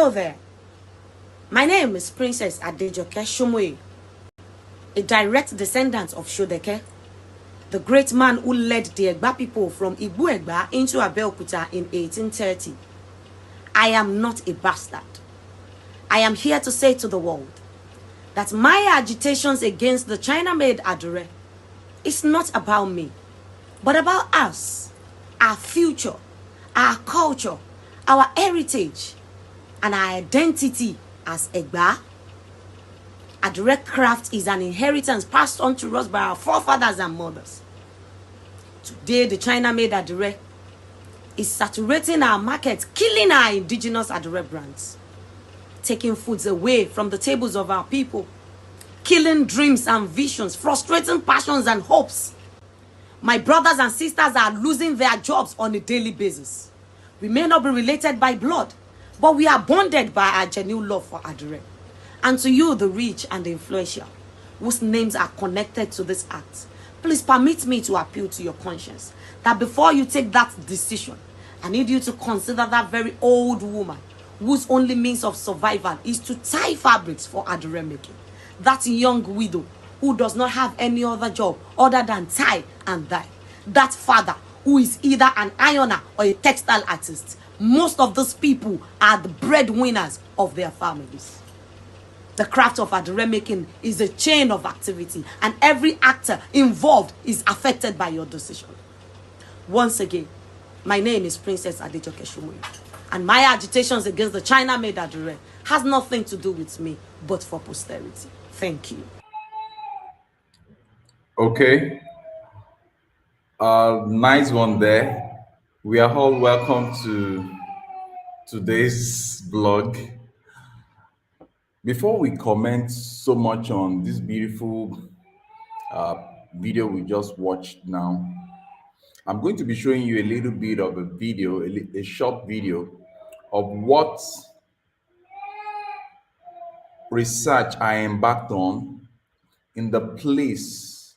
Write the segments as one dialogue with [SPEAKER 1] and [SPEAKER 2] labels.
[SPEAKER 1] Hello there. My name is Princess Adejoke Shomoye, a direct descendant of Shodeke, the great man who led the Egba people from Igbo Egba into Abeokuta in 1830. I am not a bastard. I am here to say to the world that my agitations against the China-made Adure is not about me, but about us, our future, our culture, our heritage, and our identity as Egba. Adure craft is an inheritance passed on to us by our forefathers and mothers. Today, the China-made Adure is saturating our markets, killing our indigenous Adure brands, taking foods away from the tables of our people, killing dreams and visions, frustrating passions and hopes. My brothers and sisters are losing their jobs on a daily basis. We may not be related by blood, but we are bonded by our genuine love for Adure. And to you, the rich and the influential, whose names are connected to this act, please permit me to appeal to your conscience that before you take that decision, I need you to consider that very old woman whose only means of survival is to tie fabrics for Adure making. That young widow who does not have any other job other than tie and dye. That father who is either an ironer or a textile artist. Most of those people are the breadwinners of their families. The craft of Adure making is a chain of activity, and every actor involved is affected by your decision. Once again, my name is Princess Adejoke Shomoye, and my agitations against the China-made Adure has nothing to do with me, but for posterity. Thank you.
[SPEAKER 2] Okay. Nice one there. We are all welcome to today's blog. Before we comment so much on this beautiful video we just watched now, I'm going to be showing you a little bit of a video, a short video of what research I embarked on in the place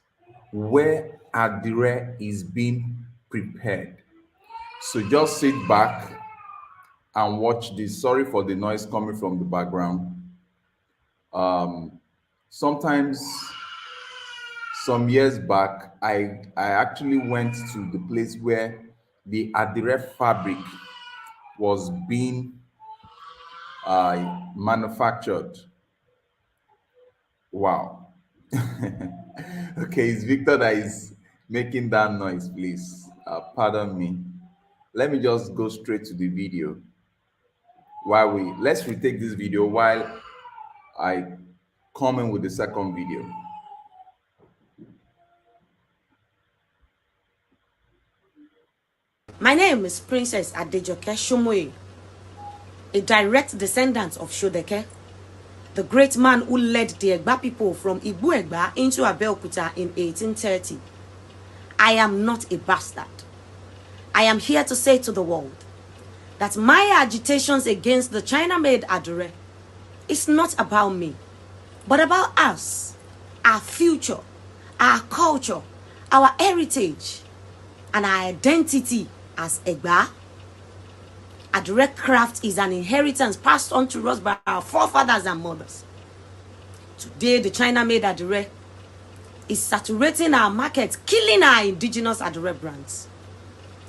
[SPEAKER 2] where Adure is being prepared. So just sit back and watch this. Sorry for the noise coming from the background. Sometimes, some years back, I actually went to the place where the Adure fabric was being manufactured. Wow. Okay, it's Victor that is making that noise, please. Pardon me. Let me just go straight to the video. Let's retake this video while I come in with the second video.
[SPEAKER 1] My name is Princess Adejoke Shomoye, a direct descendant of Shodeke, the great man who led the Egba people from Igbo Egba into Abeokuta in 1830. I am not a bastard. I am here to say to the world that my agitations against the China-made Adure is not about me, but about us, our future, our culture, our heritage, and our identity as Egba. Adure craft is an inheritance passed on to us by our forefathers and mothers. Today, the China-made Adure is saturating our markets, killing our indigenous Adure brands,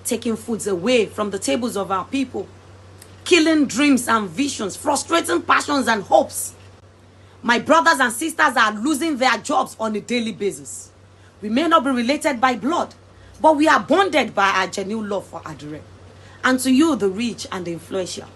[SPEAKER 1] taking foods away from the tables of our people, killing dreams and visions, frustrating passions and hopes. My brothers and sisters are losing their jobs on a daily basis. We may not be related by blood, but we are bonded by our genuine love for Adure. And to you, the rich and the influential,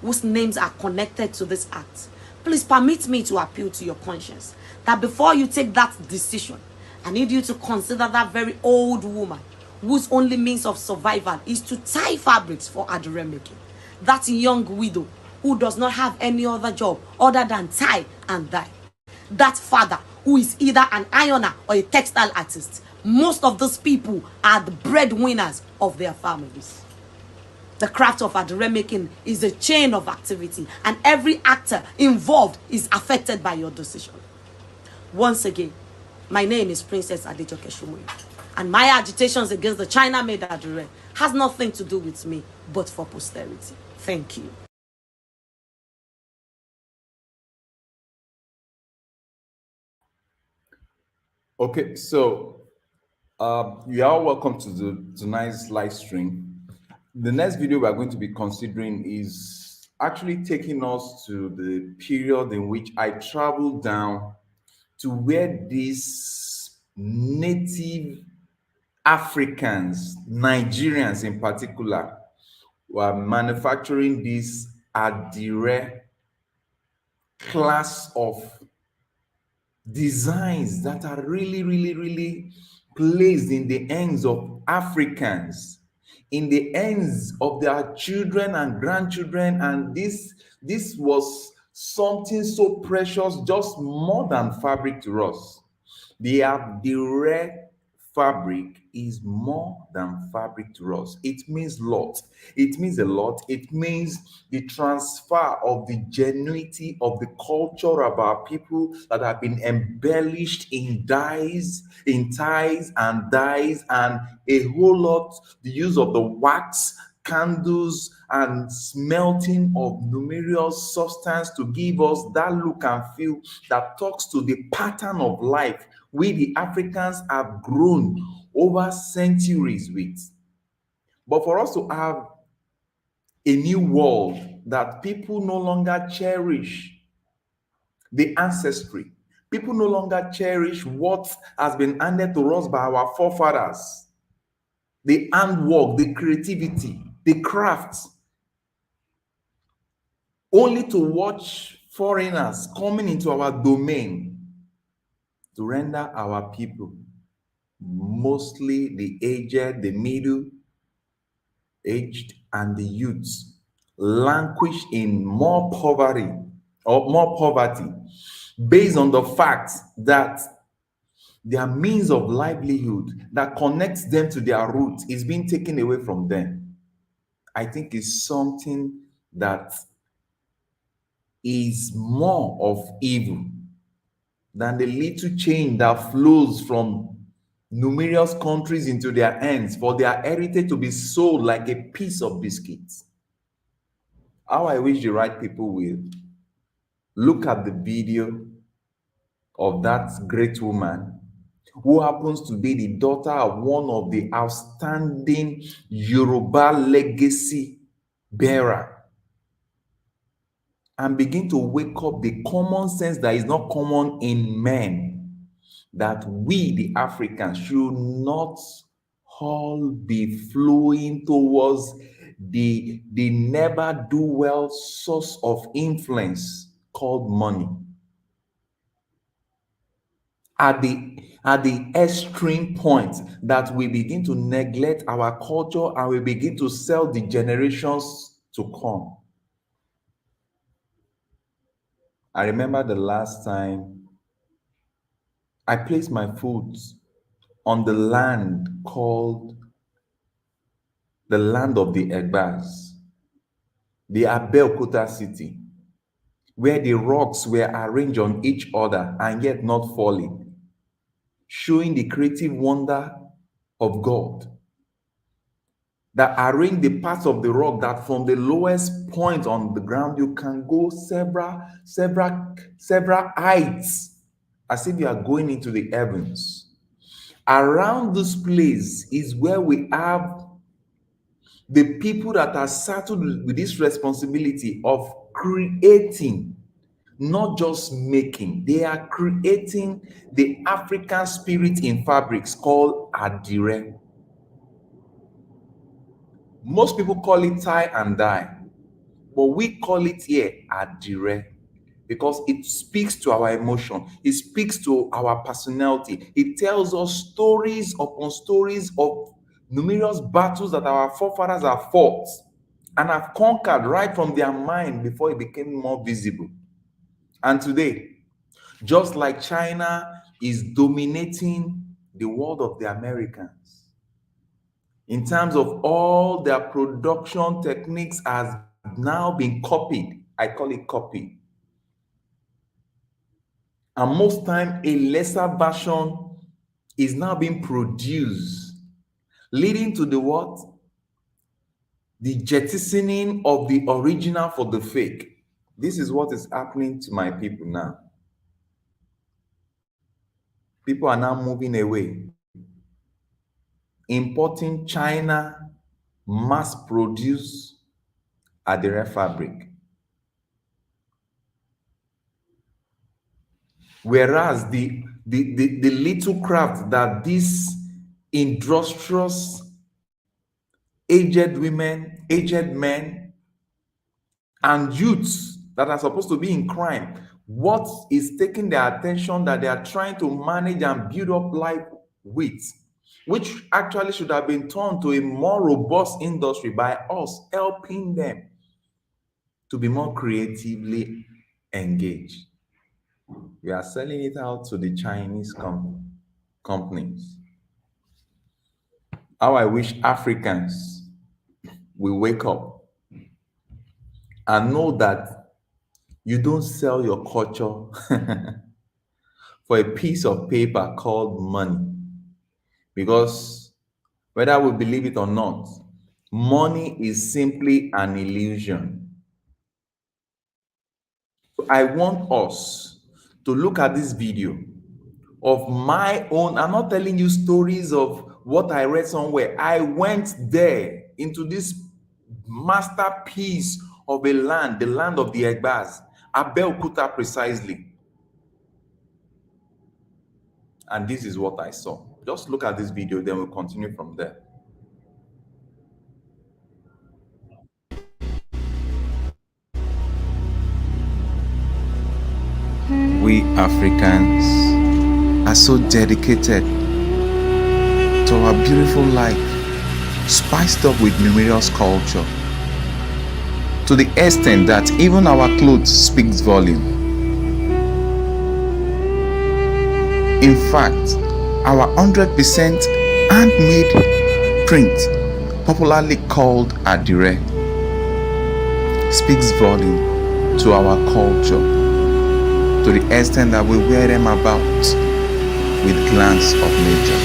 [SPEAKER 1] whose names are connected to this act, please permit me to appeal to your conscience that before you take that decision, I need you to consider that very old woman whose only means of survival is to tie fabrics for Adure making. That young widow who does not have any other job other than tie and dye. That father who is either an ironer or a textile artist. Most of those people are the breadwinners of their families. The craft of Adure making is a chain of activity, and every actor involved is affected by your decision. Once again, my name is Princess Adejoke Shomoye, and my agitations against the China-made Adure has nothing to do with me, but for posterity. Thank you.
[SPEAKER 2] Okay, so you are welcome to tonight's live stream. The next video we are going to be considering is actually taking us to the period in which I traveled down to where these native Africans, Nigerians in particular, were manufacturing this Adire class of designs that are really, really, really placed in the hands of Africans, in the hands of their children and grandchildren. And this was something so precious, just more than fabric to us. The rare fabric is more than fabric to us. It means lot. It means a lot. It means the transfer of the genuinity of the culture of our people that have been embellished in dyes, in ties and dyes, and a whole lot, the use of the wax, candles, and smelting of numerous substance to give us that look and feel that talks to the pattern of life we the Africans have grown over centuries with. But for us to have a new world that people no longer cherish the ancestry, people no longer cherish what has been handed to us by our forefathers, the handwork, the creativity, the crafts, only to watch foreigners coming into our domain to render our people, mostly the aged, the middle aged, and the youths, languish in more poverty, based on the fact that their means of livelihood that connects them to their roots is being taken away from them. I think it's something that is more of evil than the little change that flows from numerous countries into their hands for their heritage to be sold like a piece of biscuits. How I wish the right people will look at the video of that great woman who happens to be the daughter of one of the outstanding Yoruba legacy bearer, and begin to wake up the common sense that is not common in men, that we, the Africans, should not all be flowing towards the never do well source of influence called money. At the extreme point that we begin to neglect our culture and we begin to sell the generations to come. I remember the last time I placed my foot on the land called the land of the Egbas, the Abeokuta city, where the rocks were arranged on each other and yet not falling, showing the creative wonder of God, that arrange the parts of the rock that from the lowest point on the ground you can go several heights, as if you are going into the heavens. Around this place is where we have the people that are saddled with this responsibility of creating, not just making. They are creating the African spirit in fabrics called Adire. Most people call it tie and dye, but we call it here Adire because it speaks to our emotion, it speaks to our personality, it tells us stories upon stories of numerous battles that our forefathers have fought and have conquered right from their mind before it became more visible. And today, just like China is dominating the world of the Americans, in terms of all their production techniques has now been copied. I call it copy. And most time a lesser version is now being produced, leading to the what? The jettisoning of the original for the fake. This is what is happening to my people now. People are now moving away, importing China mass produce Adire fabric. Whereas the little craft that these industrious aged women, aged men, and youths that are supposed to be in crime, what is taking their attention that they are trying to manage and build up life with, which actually should have been turned to a more robust industry by us helping them to be more creatively engaged. We are selling it out to the Chinese companies. How I wish Africans will wake up and know that you don't sell your culture for a piece of paper called money. Because whether we believe it or not, money is simply an illusion. I want us to look at this video of my own. I'm not telling you stories of what I read somewhere. I went there into this masterpiece of a land, the land of the Egbas, Abeokuta precisely. And this is what I saw. Just look at this video, then we'll continue from there. We Africans are so dedicated to our beautiful life, spiced up with numerous culture, to the extent that even our clothes speaks volume. In fact, our 100% handmade print, popularly called Adire, speaks volume to our culture, to the extent that we wear them about with glance of nature.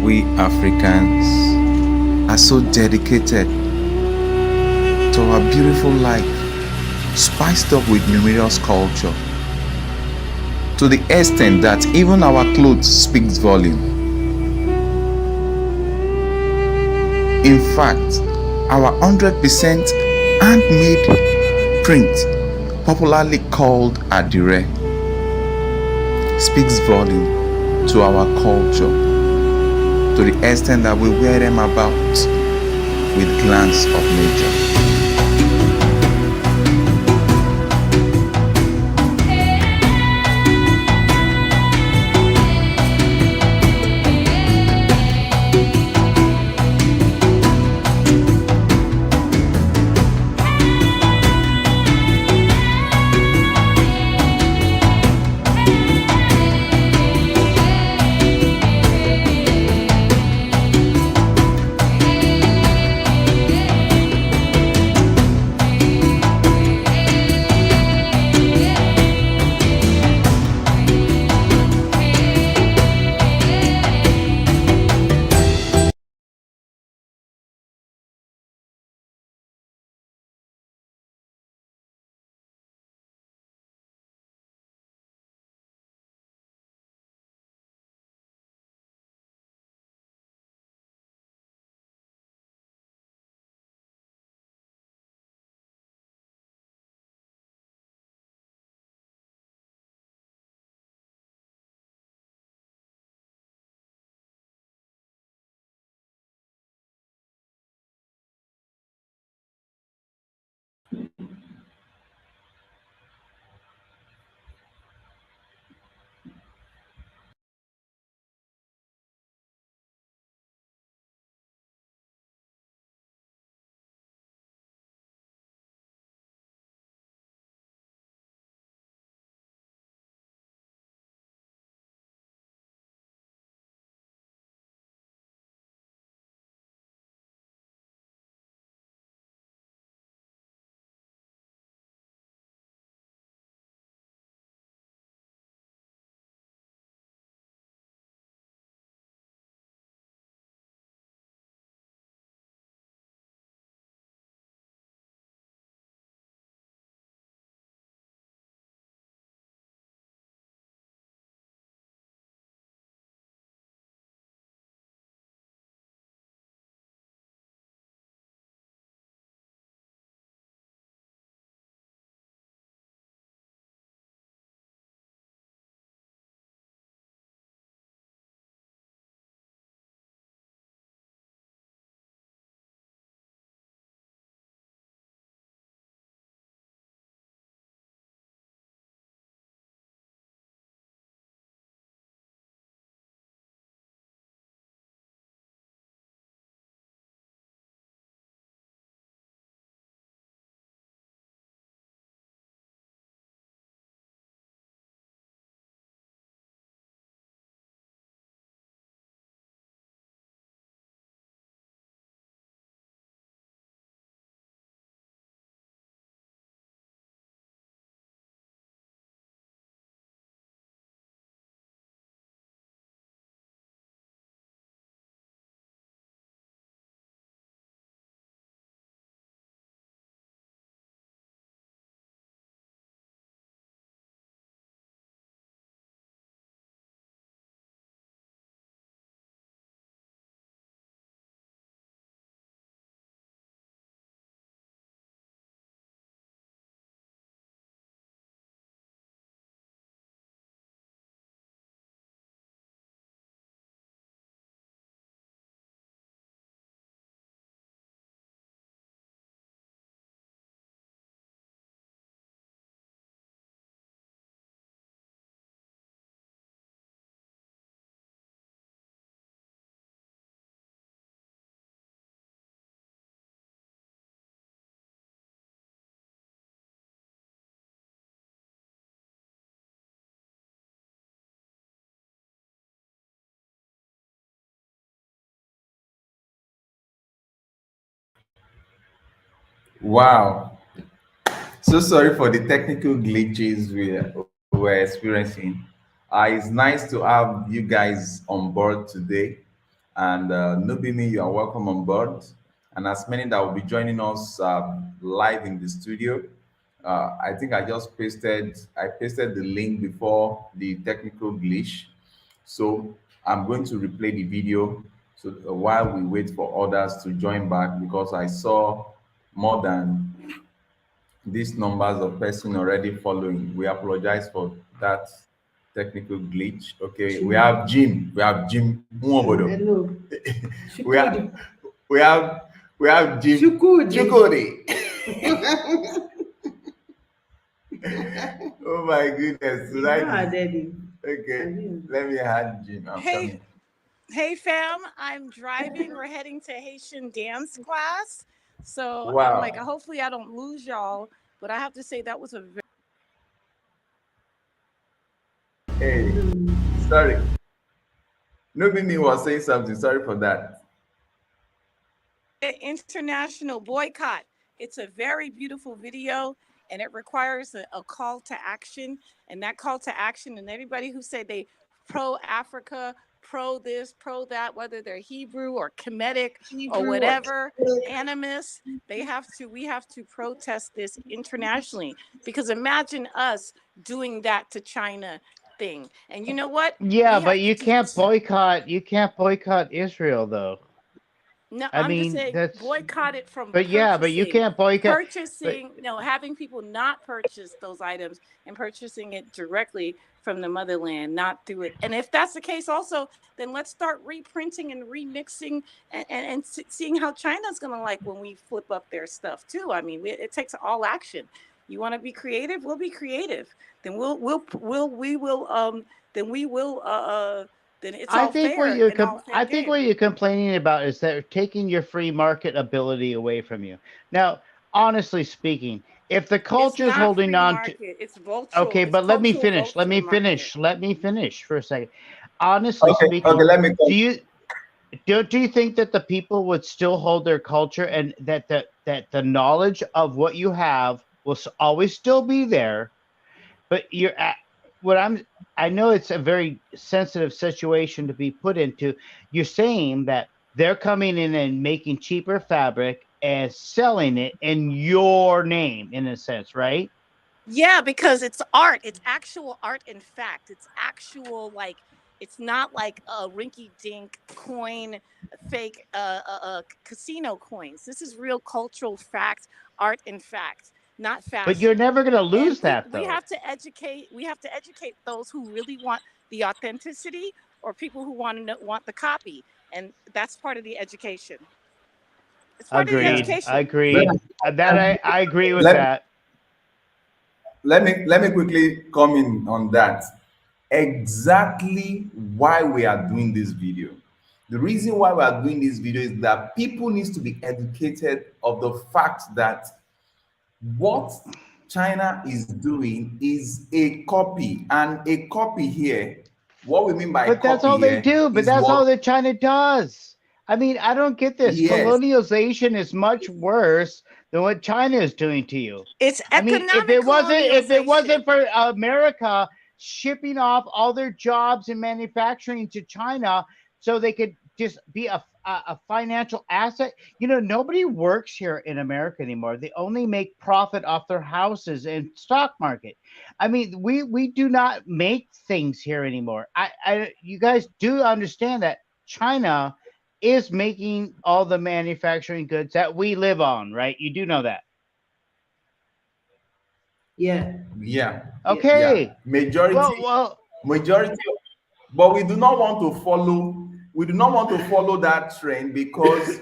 [SPEAKER 2] We Africans are so dedicated to our beautiful life, spiced up with numerous culture, to the extent that even our clothes speaks volume. In fact, our 100% handmade print, popularly called Adire, speaks volume to our culture, to the extent that we wear them about with glance of nature. Wow. So sorry for the technical glitches we're experiencing. It's nice to have you guys on board today. And Nubimi, you are welcome on board. And as many that will be joining us live in the studio, I think I pasted the link before the technical glitch. So I'm going to replay the video so while we wait for others to join back because I saw more than these numbers of person already following. We apologize for that technical glitch. Okay, we have Jim. We have Jim Nwobodo.
[SPEAKER 3] Hello.
[SPEAKER 2] we have we have we have Jim Chukudi. Oh my goodness. Okay, let me add Jim. I'm coming.
[SPEAKER 4] Hey fam, I'm driving. We're heading to Haitian dance class. So
[SPEAKER 2] Wow.
[SPEAKER 4] I'm like, hopefully I don't lose y'all. But I have to say that was a very
[SPEAKER 2] Hey, sorry. Nobody was saying something. Sorry for that.
[SPEAKER 4] international boycott. It's a very beautiful video and it requires a call to action. And that call to action, and everybody who say they pro Africa, pro this, pro that, whether they're Hebrew or Kemetic or whatever, animus, we have to protest this internationally. Because imagine us doing that to China thing. And you know what?
[SPEAKER 3] Yeah, but you can't boycott Israel though.
[SPEAKER 4] No,
[SPEAKER 3] I
[SPEAKER 4] I'm
[SPEAKER 3] mean,
[SPEAKER 4] just saying
[SPEAKER 3] that's
[SPEAKER 4] boycott it from
[SPEAKER 3] but yeah, but you can't boycott
[SPEAKER 4] purchasing, having people not purchase those items and purchasing it directly from the motherland, not through it. And if that's the case also, then let's start reprinting and remixing and seeing how China's going to like when we flip up their stuff too. I mean, it takes all action. You want to be creative? We'll be creative. Then then it's all fair.
[SPEAKER 3] I think what you're complaining about is that they're taking your free market ability away from you. Now, honestly speaking, if the culture is holding on to,
[SPEAKER 4] it's vulture.
[SPEAKER 3] Okay, but let me finish. Let me finish for a second. Honestly speaking,
[SPEAKER 2] okay, let me go.
[SPEAKER 3] Do you think that the people would still hold their culture and that the knowledge of what you have will always still be there? But you're at I know it's a very sensitive situation to be put into. You're saying that they're coming in and making cheaper fabric and selling it in your name, in a sense, right?
[SPEAKER 4] Yeah, because it's art. It's actual art. In fact, it's actual it's not like a rinky-dink coin, fake casino coins. This is real cultural fact, art in fact, not fashion.
[SPEAKER 3] But you're never going to lose that, though.
[SPEAKER 4] We have to educate those who really want the authenticity or people who want the copy, and that's part of the education. It's part of the education.
[SPEAKER 3] Agreed. I agree with that.
[SPEAKER 2] Let me quickly comment on that. Exactly why we are doing this video. The reason why we are doing this video is that people need to be educated of the fact that what China is doing is a copy, and a copy here. What we mean by
[SPEAKER 3] but that's all they do. But that's all that China does. I mean, I don't get this. Yes. Colonialization is much worse than what China is doing to you.
[SPEAKER 4] It's economic.
[SPEAKER 3] I mean, if it wasn't for America shipping off all their jobs and manufacturing to China, so they could just be a financial asset. Nobody works here in America anymore. They only make profit off their houses and stock market. I mean, we do not make things here anymore. You guys do understand that China is making all the manufacturing goods that we live on, right? You do know that.
[SPEAKER 2] Yeah.
[SPEAKER 3] Okay.
[SPEAKER 2] Yeah. Majority. But we do not want to follow that trend because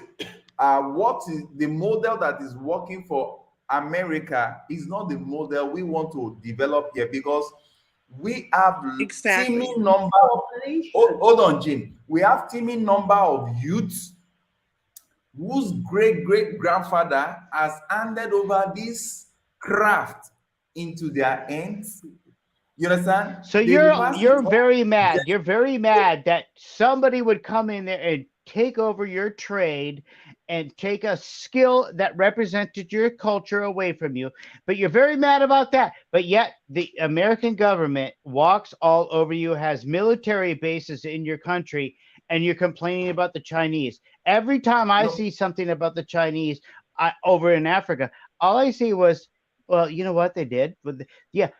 [SPEAKER 2] what is the model that is working for America is not the model we want to develop here, because we have teeming number of hold on, Jim. We have teeming number of youths whose great grandfather has handed over this craft into their hands. You understand?
[SPEAKER 3] So you're very mad. You're very mad that somebody would come in there and take over your trade and take a skill that represented your culture away from you. But you're very mad about that. But yet the American government walks all over you, has military bases in your country, and you're complaining about the Chinese. Every time I
[SPEAKER 2] No,
[SPEAKER 3] see something about the Chinese over in Africa, all I see was, well, you know what they did? Yeah,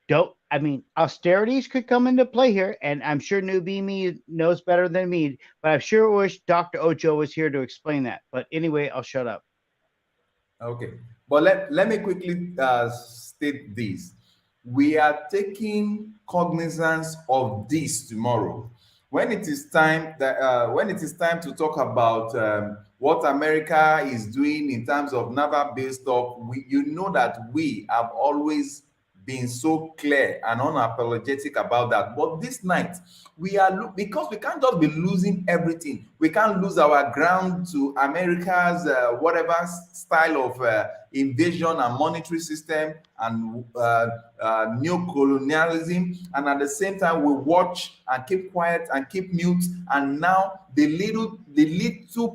[SPEAKER 3] don't I mean austerities could come into play here, and I'm sure Newbie Me knows better than me, but I sure wish Dr. Ojo was here to explain that. But anyway, I'll shut up.
[SPEAKER 2] okay. But let me quickly state this. We are taking cognizance of this tomorrow. When it is time to talk about what America is doing in terms of naval-based stuff, you know that we have always been so clear and unapologetic about that. But this night, because we can't just be losing everything. We can't lose our ground to America's whatever style of invasion and monetary system and neo-colonialism, and at the same time we watch and keep quiet and keep mute. And now the little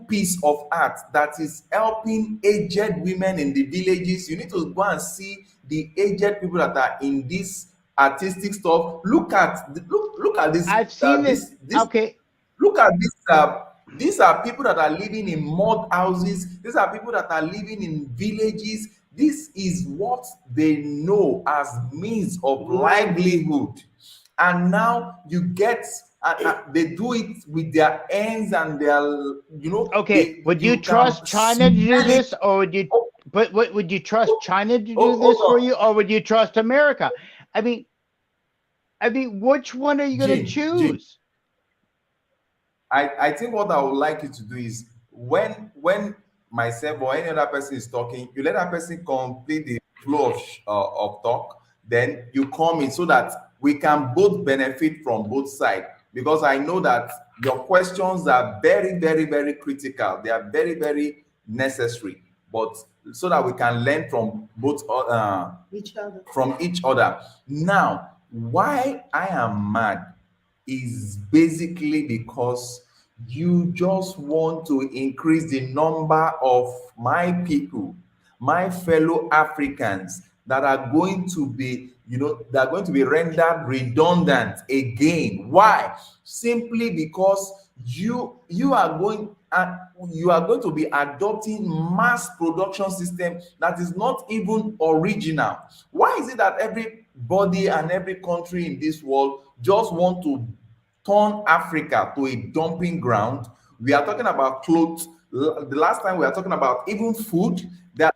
[SPEAKER 2] piece of art that is helping aged women in the villages, you need to go and see the aged people that are in this artistic stuff. Look at this.
[SPEAKER 3] I've seen this. Okay.
[SPEAKER 2] Look at this. These are people that are living in mud houses. These are people that are living in villages. This is what they know as means of livelihood. And now you get, they do it with their hands and their,
[SPEAKER 3] Okay, would you trust China to do this, or would you? But would you trust China to do this for you, or would you trust America? I mean, which one are you going to choose?
[SPEAKER 2] I think what I would like you to do is when myself or any other person is talking, you let that person complete the flow of talk, then you come in so that we can both benefit from both sides. Because I know that your questions are very, very, very critical. They are very, very necessary. But so that we can learn from both each other. Now, why I am mad is basically because you just want to increase the number of my people, my fellow Africans that are going to be, that are going to be rendered redundant again. Why? Simply because you are going to be adopting mass production system that is not even original. Why is it that everybody and every country in this world just want to turn Africa to a dumping ground? We are talking about clothes. The last time we are talking about even food. There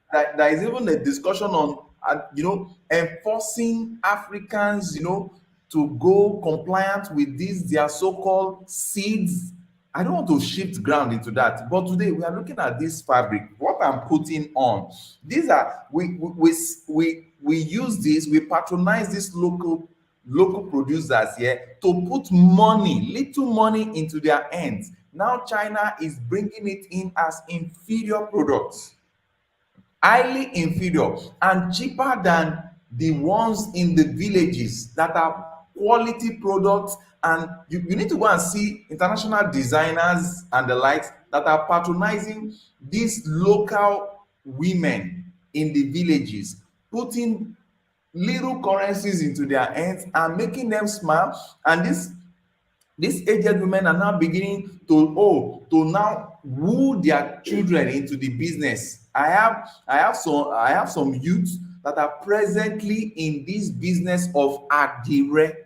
[SPEAKER 2] is even a discussion on enforcing Africans to go compliant with these their so-called seeds. I don't want to shift ground into that, but today we are looking at this fabric. What I'm putting on, these are we use this, we patronize these local producers here to put little money into their hands. Now China is bringing it in as inferior products, highly inferior and cheaper than the ones in the villages that are quality products. And you need to go and see international designers and the likes that are patronizing these local women in the villages, putting little currencies into their hands and making them smile. And these aged women are now beginning to now woo their children into the business. I have some youths that are presently in this business of adire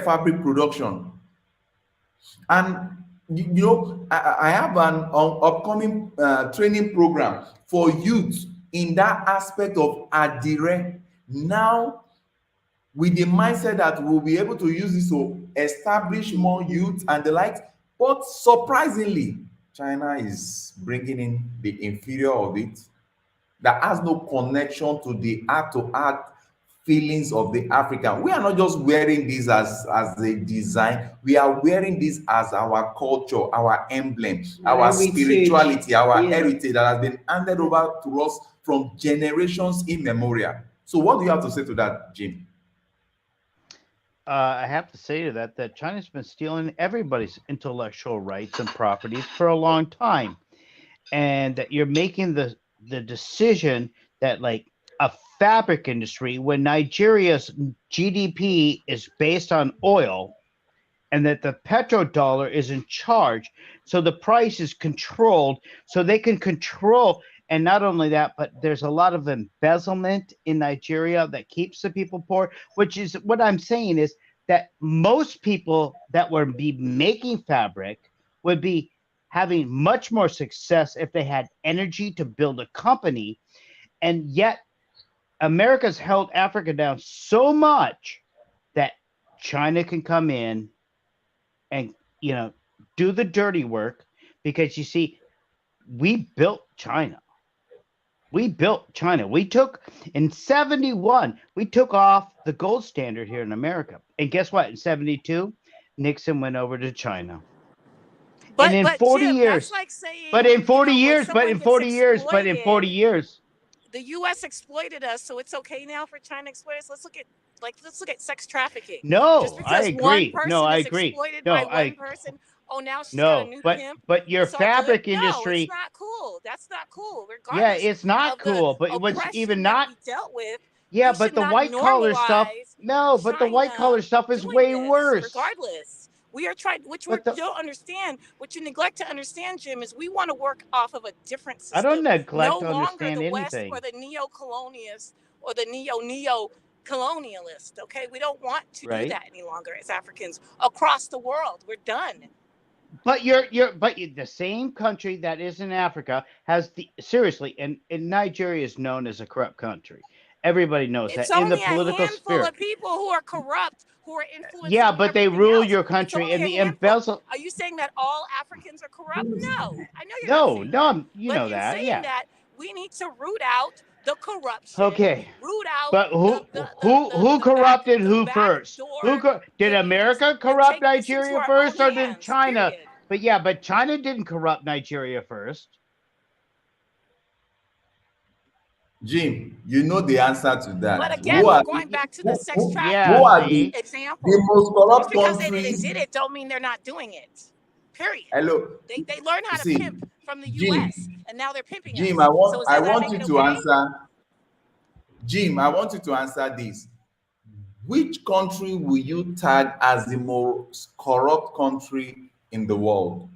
[SPEAKER 2] fabric production. And I have an upcoming training program for youth in that aspect of adire. Now, with the mindset that we'll be able to use this to establish more youth and the likes. But surprisingly, China is bringing in the inferior of it that has no connection to the heart-to-heart feelings of the African. We are not just wearing this as a design. We are wearing this as our culture, our emblem, our spirituality, our heritage that has been handed over to us from generations immemorial. So what do you have to say to that, Jim?
[SPEAKER 3] I have to say to that China's been stealing everybody's intellectual rights and properties for a long time, and that you're making the decision that like a fabric industry when Nigeria's GDP is based on oil and that the petrodollar is in charge. So the price is controlled, so they can control. And not only that, but there's a lot of embezzlement in Nigeria that keeps the people poor, which is what I'm saying is that most people that would be making fabric would be having much more success if they had energy to build a company. And yet America's held Africa down so much that China can come in and do the dirty work, because you see, we built China. We took in 71, we took off the gold standard here in America. And guess what? In 72, Nixon went over to China.
[SPEAKER 4] But
[SPEAKER 3] and in 40
[SPEAKER 4] Jim,
[SPEAKER 3] years,
[SPEAKER 4] that's like saying,
[SPEAKER 3] but in 40
[SPEAKER 4] when
[SPEAKER 3] years,
[SPEAKER 4] someone gets exploited, the U.S. exploited us, so it's okay now for China to exploit us. Let's look at sex trafficking.
[SPEAKER 3] No,
[SPEAKER 4] Just because
[SPEAKER 3] I agree.
[SPEAKER 4] one person
[SPEAKER 3] No, I
[SPEAKER 4] is
[SPEAKER 3] agree.
[SPEAKER 4] exploited
[SPEAKER 3] No,
[SPEAKER 4] by one person, oh, now she's got a
[SPEAKER 3] no,
[SPEAKER 4] new
[SPEAKER 3] but
[SPEAKER 4] pimp.
[SPEAKER 3] but your
[SPEAKER 4] It's all good.
[SPEAKER 3] fabric
[SPEAKER 4] No,
[SPEAKER 3] industry.
[SPEAKER 4] it's not cool. That's not cool.
[SPEAKER 3] Yeah,
[SPEAKER 4] Regardless
[SPEAKER 3] it's not
[SPEAKER 4] of the
[SPEAKER 3] cool. But what's
[SPEAKER 4] oppression
[SPEAKER 3] even
[SPEAKER 4] that
[SPEAKER 3] not.
[SPEAKER 4] we dealt with,
[SPEAKER 3] Yeah,
[SPEAKER 4] we
[SPEAKER 3] but
[SPEAKER 4] should
[SPEAKER 3] the
[SPEAKER 4] not
[SPEAKER 3] white collar stuff.
[SPEAKER 4] normalize
[SPEAKER 3] No, but the white
[SPEAKER 4] China
[SPEAKER 3] collar stuff is
[SPEAKER 4] doing
[SPEAKER 3] way
[SPEAKER 4] this.
[SPEAKER 3] worse.
[SPEAKER 4] Regardless, we are trying. What you
[SPEAKER 3] But the,
[SPEAKER 4] don't understand, what you neglect to understand, Jim, is we want to work off of a different
[SPEAKER 3] I don't
[SPEAKER 4] system.
[SPEAKER 3] neglect
[SPEAKER 4] No
[SPEAKER 3] to
[SPEAKER 4] longer
[SPEAKER 3] understand
[SPEAKER 4] the West
[SPEAKER 3] anything.
[SPEAKER 4] or the neo-colonialists or the neo-colonialist. Okay, we don't want to do
[SPEAKER 3] Right.
[SPEAKER 4] that any longer as Africans across the world. We're done.
[SPEAKER 3] But the same country that is in Africa has seriously, and Nigeria is known as a corrupt country. Everybody knows
[SPEAKER 4] It's
[SPEAKER 3] that in the
[SPEAKER 4] only a
[SPEAKER 3] political
[SPEAKER 4] handful
[SPEAKER 3] spirit.
[SPEAKER 4] of people who are corrupt, who are influencing.
[SPEAKER 3] Yeah, but they
[SPEAKER 4] everything
[SPEAKER 3] rule
[SPEAKER 4] else.
[SPEAKER 3] your
[SPEAKER 4] It's
[SPEAKER 3] country,
[SPEAKER 4] only
[SPEAKER 3] and
[SPEAKER 4] a
[SPEAKER 3] the
[SPEAKER 4] handful.
[SPEAKER 3] embezzle.
[SPEAKER 4] Are you saying that all Africans are corrupt? No, I know you're not
[SPEAKER 3] No,
[SPEAKER 4] saying
[SPEAKER 3] no,
[SPEAKER 4] that.
[SPEAKER 3] you
[SPEAKER 4] But
[SPEAKER 3] know
[SPEAKER 4] in
[SPEAKER 3] that.
[SPEAKER 4] saying
[SPEAKER 3] Yeah.
[SPEAKER 4] that, we need to root out the corruption.
[SPEAKER 3] Okay.
[SPEAKER 4] Root out.
[SPEAKER 3] But who
[SPEAKER 4] the
[SPEAKER 3] corrupted
[SPEAKER 4] back,
[SPEAKER 3] who
[SPEAKER 4] the
[SPEAKER 3] first?
[SPEAKER 4] backdoor
[SPEAKER 3] Did
[SPEAKER 4] gains
[SPEAKER 3] America
[SPEAKER 4] and
[SPEAKER 3] corrupt
[SPEAKER 4] take this into
[SPEAKER 3] Nigeria
[SPEAKER 4] our
[SPEAKER 3] first,
[SPEAKER 4] own
[SPEAKER 3] or did
[SPEAKER 4] hands,
[SPEAKER 3] China?
[SPEAKER 4] period.
[SPEAKER 3] But China didn't corrupt Nigeria first.
[SPEAKER 2] Jim, you know the answer to that.
[SPEAKER 4] But again,
[SPEAKER 2] Who
[SPEAKER 4] we're
[SPEAKER 2] are
[SPEAKER 4] going back to the sex
[SPEAKER 2] who
[SPEAKER 4] trafficking
[SPEAKER 2] are the
[SPEAKER 4] example.
[SPEAKER 2] most
[SPEAKER 4] Just
[SPEAKER 2] corrupt
[SPEAKER 4] because they
[SPEAKER 2] countries?
[SPEAKER 4] did it, don't mean they're not doing it. Period.
[SPEAKER 2] Hello.
[SPEAKER 4] They learned how to
[SPEAKER 2] See,
[SPEAKER 4] pimp from the
[SPEAKER 2] Jim,
[SPEAKER 4] U.S. and now they're pimping
[SPEAKER 2] Jim,
[SPEAKER 4] us.
[SPEAKER 2] I
[SPEAKER 4] So is
[SPEAKER 2] I
[SPEAKER 4] that not
[SPEAKER 2] want you
[SPEAKER 4] making
[SPEAKER 2] to
[SPEAKER 4] okay?
[SPEAKER 2] answer. Jim, I want you to answer this. Which country will you tag as the most corrupt country in the world?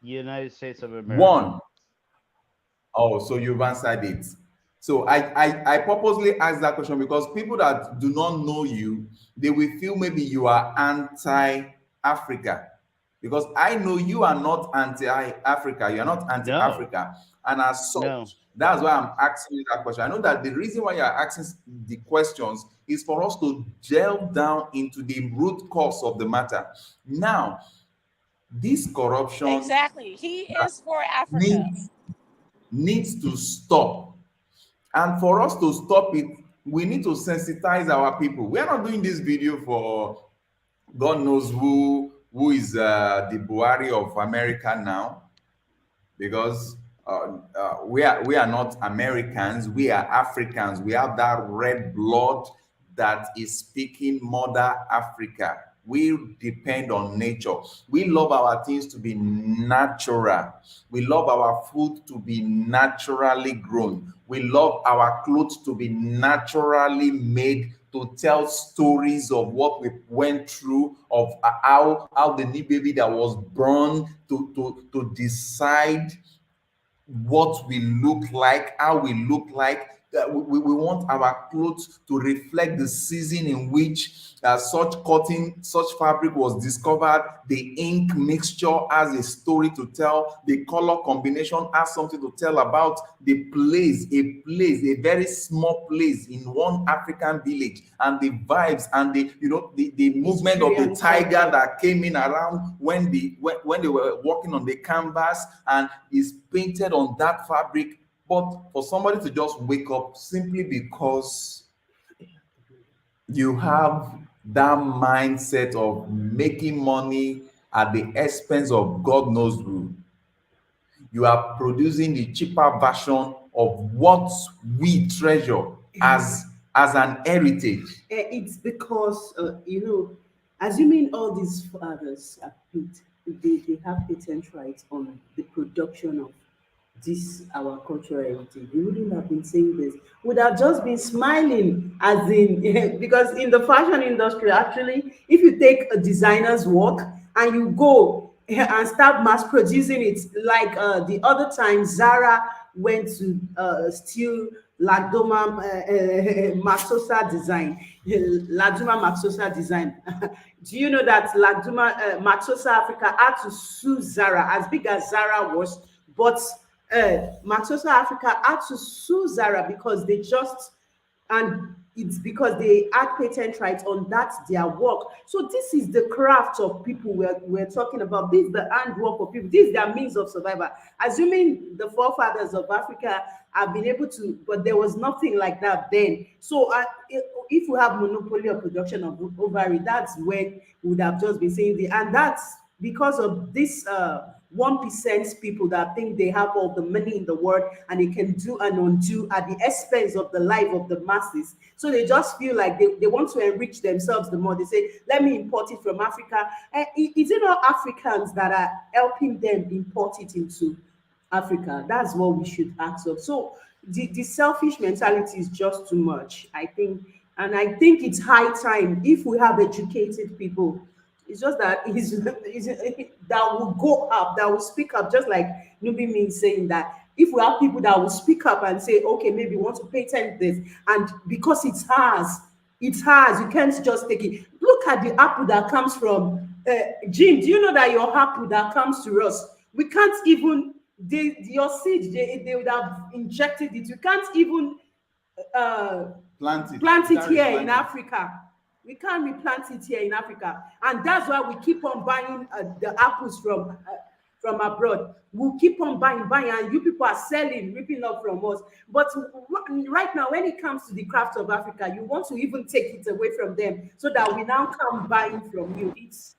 [SPEAKER 3] United States of America.
[SPEAKER 2] One. Oh, so you've answered it. So I purposely asked that question because people that do not know you, they will feel maybe you are anti-Africa. Because I know you are not anti-Africa, you are not anti-Africa. And as such, that's why I'm asking you that question. I know that the reason why you're asking the questions is for us to delve down into the root cause of the matter. Now, this corruption
[SPEAKER 4] Exactly. He is for Africa.
[SPEAKER 2] Needs to stop. And for us to stop it, we need to sensitize our people. We are not doing this video for God knows who is the Buhari of America now, because we are not Americans, we are Africans. We have that red blood that is speaking Mother Africa. We depend on nature. We love our things to be natural. We love our food to be naturally grown. We love our clothes to be naturally made, to tell stories of what we went through, of how the new baby that was born, to decide what we look like, how we look like. We want our clothes to reflect the season in which such fabric was discovered. The ink mixture has a story to tell. The color combination has something to tell about the place, a very small place in one African village, and the vibes and the movement of the tiger that came in around when they were walking on the canvas and is painted on that fabric. But for somebody to just wake up simply because you have that mindset of making money at the expense of God knows who, you are producing the cheaper version of what we treasure as as an heritage?
[SPEAKER 5] It's because assuming all these fathers are they have patent rights on the production of this our cultural heritage. We wouldn't have been saying this. Would have just been smiling, as in because in the fashion industry, actually, if you take a designer's work and you go and start mass producing it, like the other time Zara went to steal Ladoma Maxosa design. Laduma Maxosa design. Do you know that Laduma Maxosa Africa had to sue Zara, as big as Zara was, but Maxosa Africa had to sue Zara because they just, and it's because they had patent rights on that their work. So this is the craft of people we're talking about. This is the handwork of people. This is their means of survival. Assuming the forefathers of Africa have been able to, but there was nothing like that then. So if we have monopoly of production of ovary, that's when we would have just been saying the, and that's because of this 1% people that think they have all the money in the world and they can do and undo at the expense of the life of the masses. So they just feel like they want to enrich themselves the more. They say, let me import it from Africa. Is it not Africans that are helping them import it into Africa? That's what we should ask of. So the selfish mentality is just too much, I think. And I think it's high time, if we have educated people, it's just that that will go up, that will speak up, just like Nubi means saying that if we have people that will speak up and say, okay, maybe we want to patent this, and because it's ours, you can't just take it. Look at the apple that comes from Jim. Do you know that your apple that comes to us, we can't even, your seed, they would have injected it. You can't even plant it here in Africa. We can't replant it here in Africa, and that's why we keep on buying the apples from abroad. We'll keep on buying, and you people are selling, ripping up from us. But right now, when it comes to the craft of Africa, you want to even take it away from them so that we now come buying from you. It's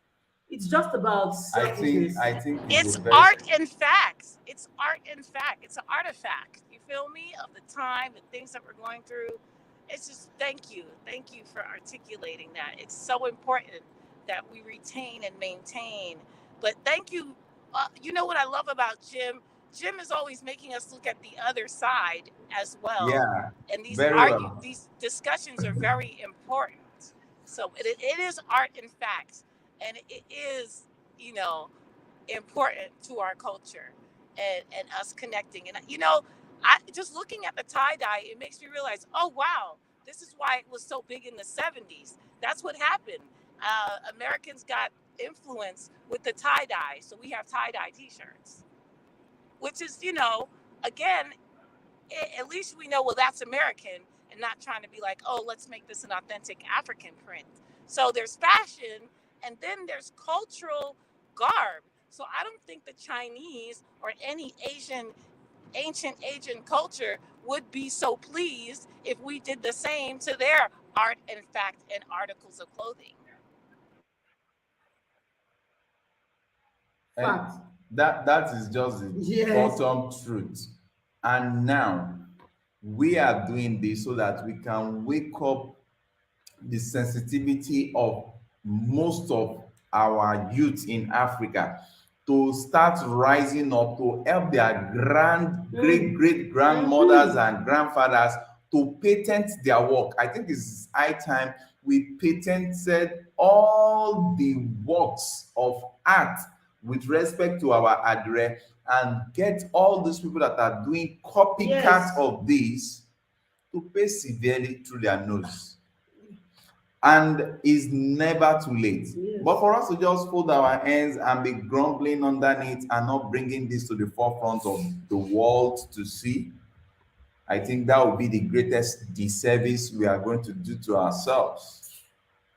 [SPEAKER 5] just about
[SPEAKER 2] I think
[SPEAKER 4] it's art and facts. It's art and fact. It's an artifact. You feel me? Of the time and things that we're going through. It's just thank you for articulating that. It's so important that we retain and maintain. But thank you. You know what I love about Jim? Jim is always making us look at the other side as well.
[SPEAKER 2] Yeah,
[SPEAKER 4] And these discussions are very important. So it is art and facts, and it is important to our culture and us connecting. And I just looking at the tie-dye, it makes me realize, oh wow, this is why it was so big in the 70s. That's what happened. Americans got influence with the tie-dye, so we have tie-dye t-shirts, which is, again, at least we know, well, that's American, and not trying to be like, oh, let's make this an authentic African print. So there's fashion, and then there's cultural garb. So I don't think the Chinese or any ancient Asian culture would be so pleased if we did the same to their art and fact and articles of clothing.
[SPEAKER 2] And that is just the bottom truth. And now we are doing this so that we can wake up the sensitivity of most of our youth in Africa to start rising up to help their great grandmothers and grandfathers to patent their work. I think it's high time we patented all the works of art with respect to our adre, and get all those people that are doing copycats of this to pay severely through their nose. And it's never too late. Yes. But for us to just fold our hands and be grumbling underneath and not bringing this to the forefront of the world to see, I think that would be the greatest disservice we are going to do to ourselves.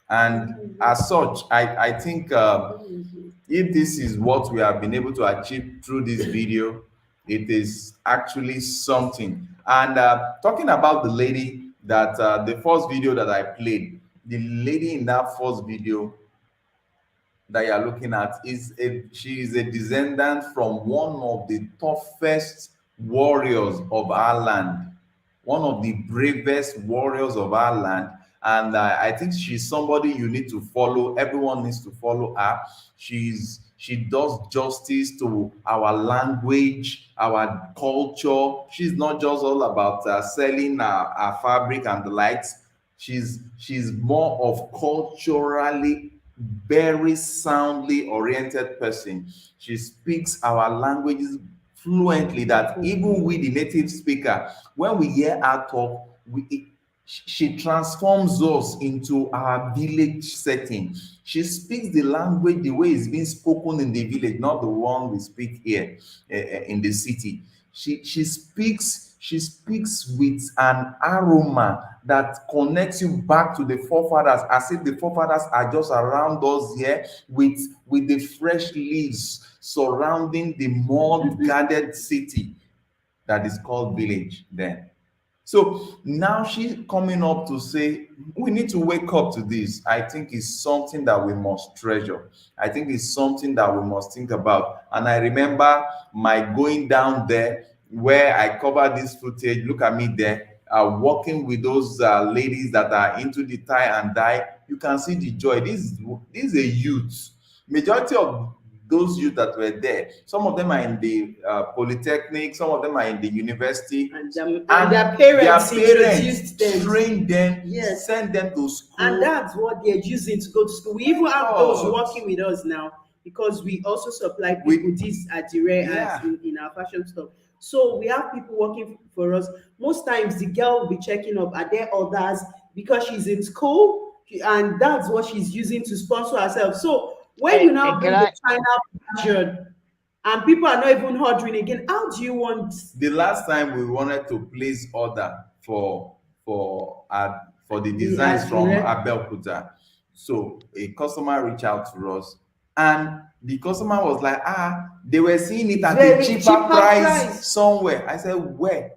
[SPEAKER 2] And as such, I think if this is what we have been able to achieve through this video, it is actually something. And talking about the lady that the first video that I played, the lady in that first video that you're looking at she is a descendant from one of the toughest warriors of our land. one of the bravest warriors of our land. And I think she's somebody you need to follow. Everyone needs to follow her. She does justice to our language, our culture. She's not just all about selling our fabric and the likes. She's more of culturally very soundly oriented person. She speaks our languages fluently that even we the native speaker, when we hear her talk, she transforms us into our village setting. She speaks the language the way it's being spoken in the village, not the one we speak here in the city. She speaks with an aroma that connects you back to the forefathers, as if the forefathers are just around us here with the fresh leaves surrounding the mud guarded city that is called village then. So now she's coming up to say, we need to wake up to this. I think it's something that we must treasure. I think it's something that we must think about. And I remember my going down there where I covered this footage. Look at me there, walking with those ladies that are into the tie and dye. You can see the joy. This is a youth. Majority of those youth that were there, some of them are in the polytechnic, some of them are in the university,
[SPEAKER 5] And their parents introduced them.
[SPEAKER 2] trained them,
[SPEAKER 5] Yes.
[SPEAKER 2] sent them to school.
[SPEAKER 5] And that's what they're using to go to school. We even have
[SPEAKER 2] Oh.
[SPEAKER 5] those working with us now because we also supply
[SPEAKER 2] We-
[SPEAKER 5] people this Adire
[SPEAKER 2] Yeah.
[SPEAKER 5] in our fashion store. So we have people working for us. Most times the girl will be checking up, are there others? Because she's in school and that's what she's using to sponsor herself. So when you now
[SPEAKER 3] And
[SPEAKER 5] bring
[SPEAKER 3] can
[SPEAKER 5] the China version and people are not even ordering again, how do you want?
[SPEAKER 2] The last time we wanted to place order for the designs from
[SPEAKER 5] Adire.
[SPEAKER 2] Abeokuta, so a customer reached out to us, and the customer was like, they were seeing it at
[SPEAKER 5] Very
[SPEAKER 2] a cheaper
[SPEAKER 5] cheaper
[SPEAKER 2] price
[SPEAKER 5] price.
[SPEAKER 2] somewhere. I said, where?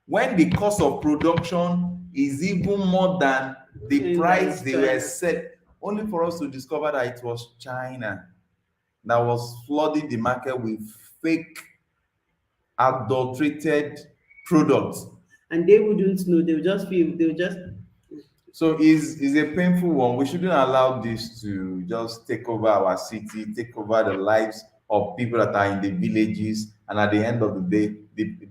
[SPEAKER 2] When the cost of production is even more than the
[SPEAKER 5] In
[SPEAKER 2] price they
[SPEAKER 5] China.
[SPEAKER 2] were set, only for us to discover that it was China that was flooding the market with fake, adulterated products.
[SPEAKER 5] And they wouldn't know, they'll just
[SPEAKER 2] So is a painful one. We shouldn't allow this to just take over our city, take over the lives of people that are in the villages, and at the end of the day,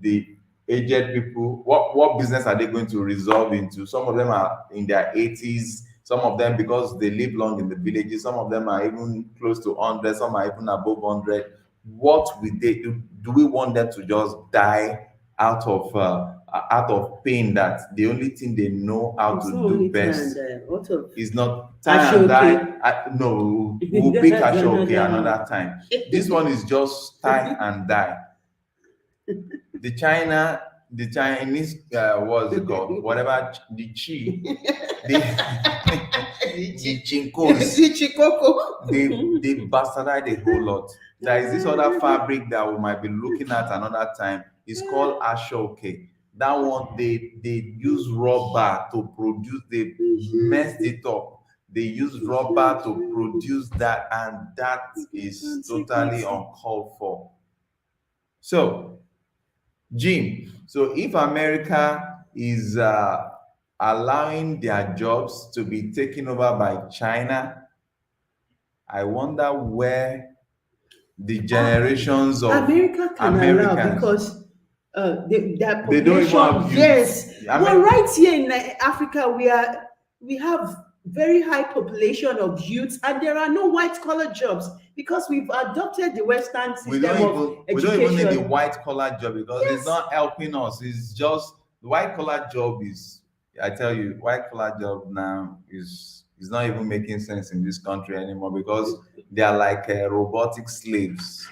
[SPEAKER 2] the aged people, what business are they going to resolve into? Some of them are in their 80s, some of them because they live long in the villages, some of them are even close to 100, some are even above 100. What will they do? Do we want them to just die out of pain that the only thing they know how
[SPEAKER 5] It's
[SPEAKER 2] to
[SPEAKER 5] not
[SPEAKER 2] do
[SPEAKER 5] only
[SPEAKER 2] best
[SPEAKER 5] time and what of
[SPEAKER 2] is not time and
[SPEAKER 5] Ashoke.
[SPEAKER 2] die? No, we'll pick
[SPEAKER 5] That's
[SPEAKER 2] Ashoke
[SPEAKER 5] another
[SPEAKER 2] another time. This one is just tie and die. The Chinese, what's it called? Whatever, the chi, the the chinkos,
[SPEAKER 5] Chikoko.
[SPEAKER 2] they bastardize the whole lot. There is this other fabric that we might be looking at another time. It's called Ashoke. That one they use rubber to produce. They messed it up. They use rubber to produce that, and that is totally uncalled for. So, Jim, so if America is allowing their jobs to be taken over by China, I wonder where the generations of
[SPEAKER 5] America can allow
[SPEAKER 2] Americans,
[SPEAKER 5] because their
[SPEAKER 2] they don't even
[SPEAKER 5] population,
[SPEAKER 2] have youth.
[SPEAKER 5] yes.
[SPEAKER 2] I
[SPEAKER 5] But
[SPEAKER 2] mean,
[SPEAKER 5] right here in Africa, we have very high population of youths, and there are no white collar jobs because we've adopted the Western
[SPEAKER 2] we
[SPEAKER 5] system
[SPEAKER 2] don't
[SPEAKER 5] of
[SPEAKER 2] even we don't even need the
[SPEAKER 5] education.
[SPEAKER 2] white collar job because it's not helping us. It's just the white collar job is, I tell you, white collar job now is not even making sense in this country anymore because they are like robotic slaves.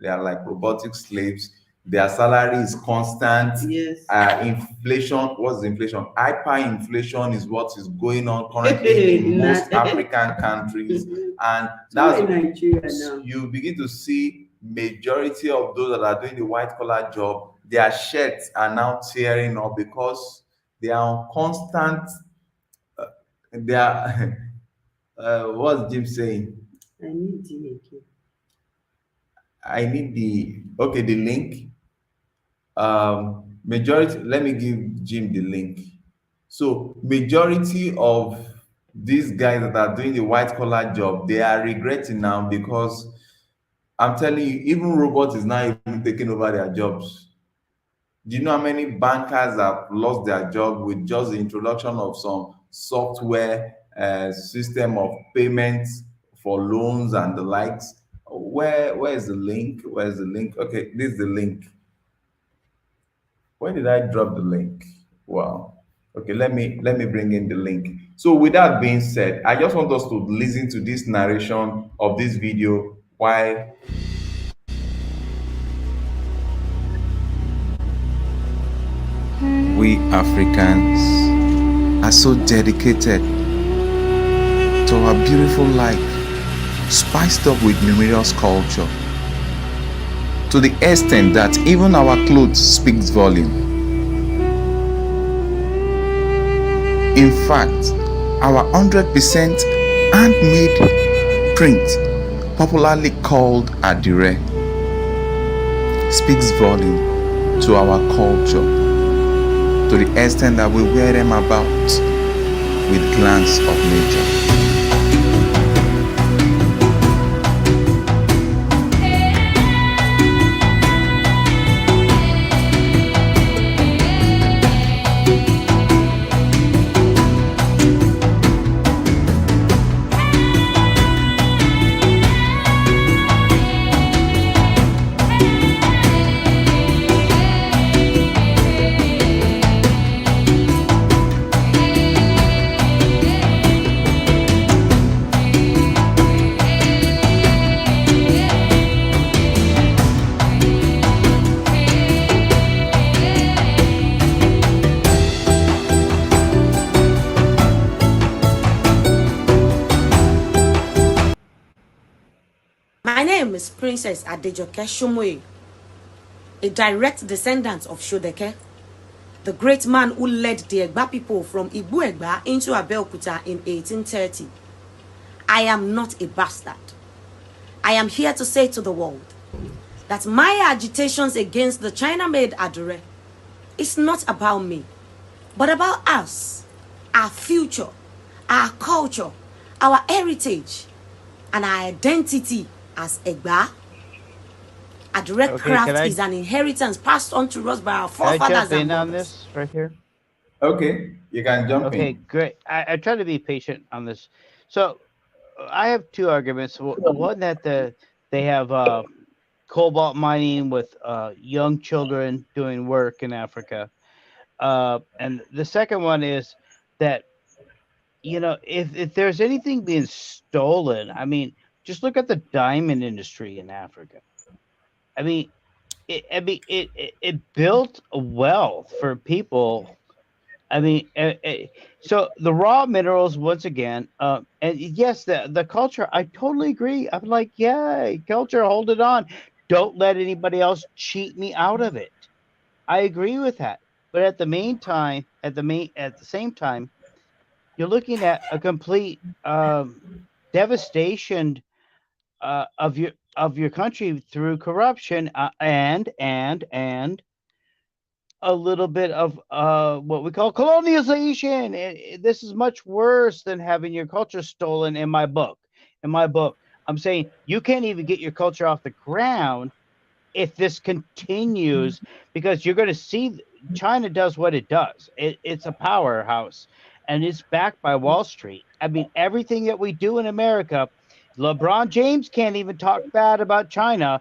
[SPEAKER 2] They are like robotic slaves. Their salary is constant.
[SPEAKER 5] Yes.
[SPEAKER 2] Inflation, what's the inflation? Hyperinflation is what is going on currently in most African countries. And
[SPEAKER 5] So in
[SPEAKER 2] that's
[SPEAKER 5] Nigeria now.
[SPEAKER 2] you begin to see majority of those that are doing the white collar job, their shirts are now tearing up because they are on constant they are what's Jim saying?
[SPEAKER 5] I need DAK.
[SPEAKER 2] I need the link. majority, let me give Jim the link. So majority of these guys that are doing the white collar job, they are regretting now because I'm telling you, even robots is now even taking over their jobs. Do you know how many bankers have lost their job with just the introduction of some software system of payments for loans and the likes? Where is the link? Where is the link? Okay, this is the link. Where did I drop the link? Wow. Okay, let me bring in the link. So with that being said, I just want us to listen to this narration of this video while we Africans are so dedicated to our beautiful life, spiced up with numerous culture, to the extent that even our clothes speaks volume. In fact, our 100% handmade print, popularly called Adire, speaks volume to our culture, to the extent that we wear them about with glance of nature.
[SPEAKER 1] My name is Princess Adejoke Shomoye, a direct descendant of Shodeke, the great man who led the Egba people from Igbo Egba into Abeokuta in 1830. I am not a bastard. I am here to say to the world that my agitations against the China-made Adure is not about me, but about us, our future, our culture, our heritage, and our identity as Egba. Adure craft is an inheritance passed on to us by our forefathers
[SPEAKER 3] Can I jump
[SPEAKER 1] and
[SPEAKER 3] in on
[SPEAKER 1] mothers.
[SPEAKER 3] this right here?
[SPEAKER 2] Okay, you can jump
[SPEAKER 3] Okay,
[SPEAKER 2] in.
[SPEAKER 3] great. I try to be patient on this. So I have two arguments. One that they have cobalt mining with young children doing work in Africa, and the second one is that if there's anything being stolen, I mean, just look at the diamond industry in Africa. I mean, it built a wealth for people. I mean, so the raw minerals once again, and yes, the culture. I totally agree. I'm like, yeah, culture, hold it on. Don't let anybody else cheat me out of it. I agree with that. But at the same time, you're looking at a complete devastation of your country through corruption and a little bit of what we call colonialization. This is much worse than having your culture stolen. In my book, I'm saying you can't even get your culture off the ground if this continues, because you're going to see China does what it does. It's a powerhouse, and it's backed by Wall Street. I mean, everything that we do in America, LeBron James can't even talk bad about China.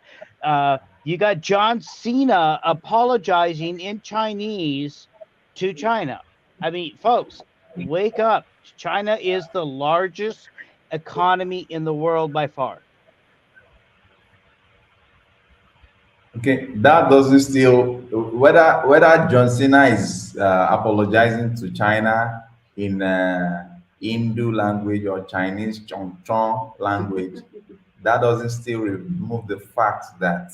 [SPEAKER 3] You got John Cena apologizing in Chinese to China. I mean, folks, wake up. China is the largest economy in the world by far.
[SPEAKER 2] Okay, that doesn't still whether John Cena is apologizing to China in Hindu language or Chinese Chong Chong language. That doesn't still remove the fact that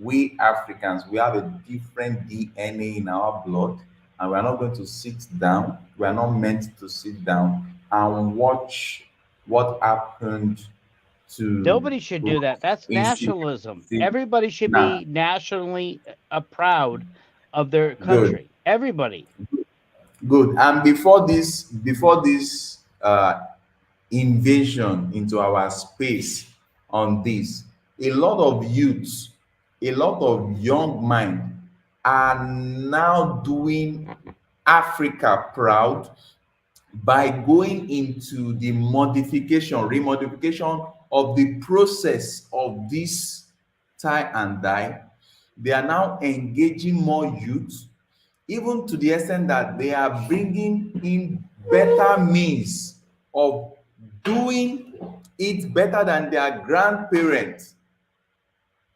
[SPEAKER 2] we Africans, we have a different DNA in our blood, and we are not going to sit down. We are not meant to sit down and watch what happened to
[SPEAKER 3] Nobody should do that. That's
[SPEAKER 2] instead.
[SPEAKER 3] nationalism. Everybody should
[SPEAKER 2] Now,
[SPEAKER 3] be nationally proud of their
[SPEAKER 2] Good.
[SPEAKER 3] country. Everybody.
[SPEAKER 2] Good. And before this invasion into our space on this, a lot of youths, a lot of young minds are now doing Africa proud by going into the remodification of the process of this tie and dye. They are now engaging more youth, even to the extent that they are bringing in better means of doing it better than their grandparents.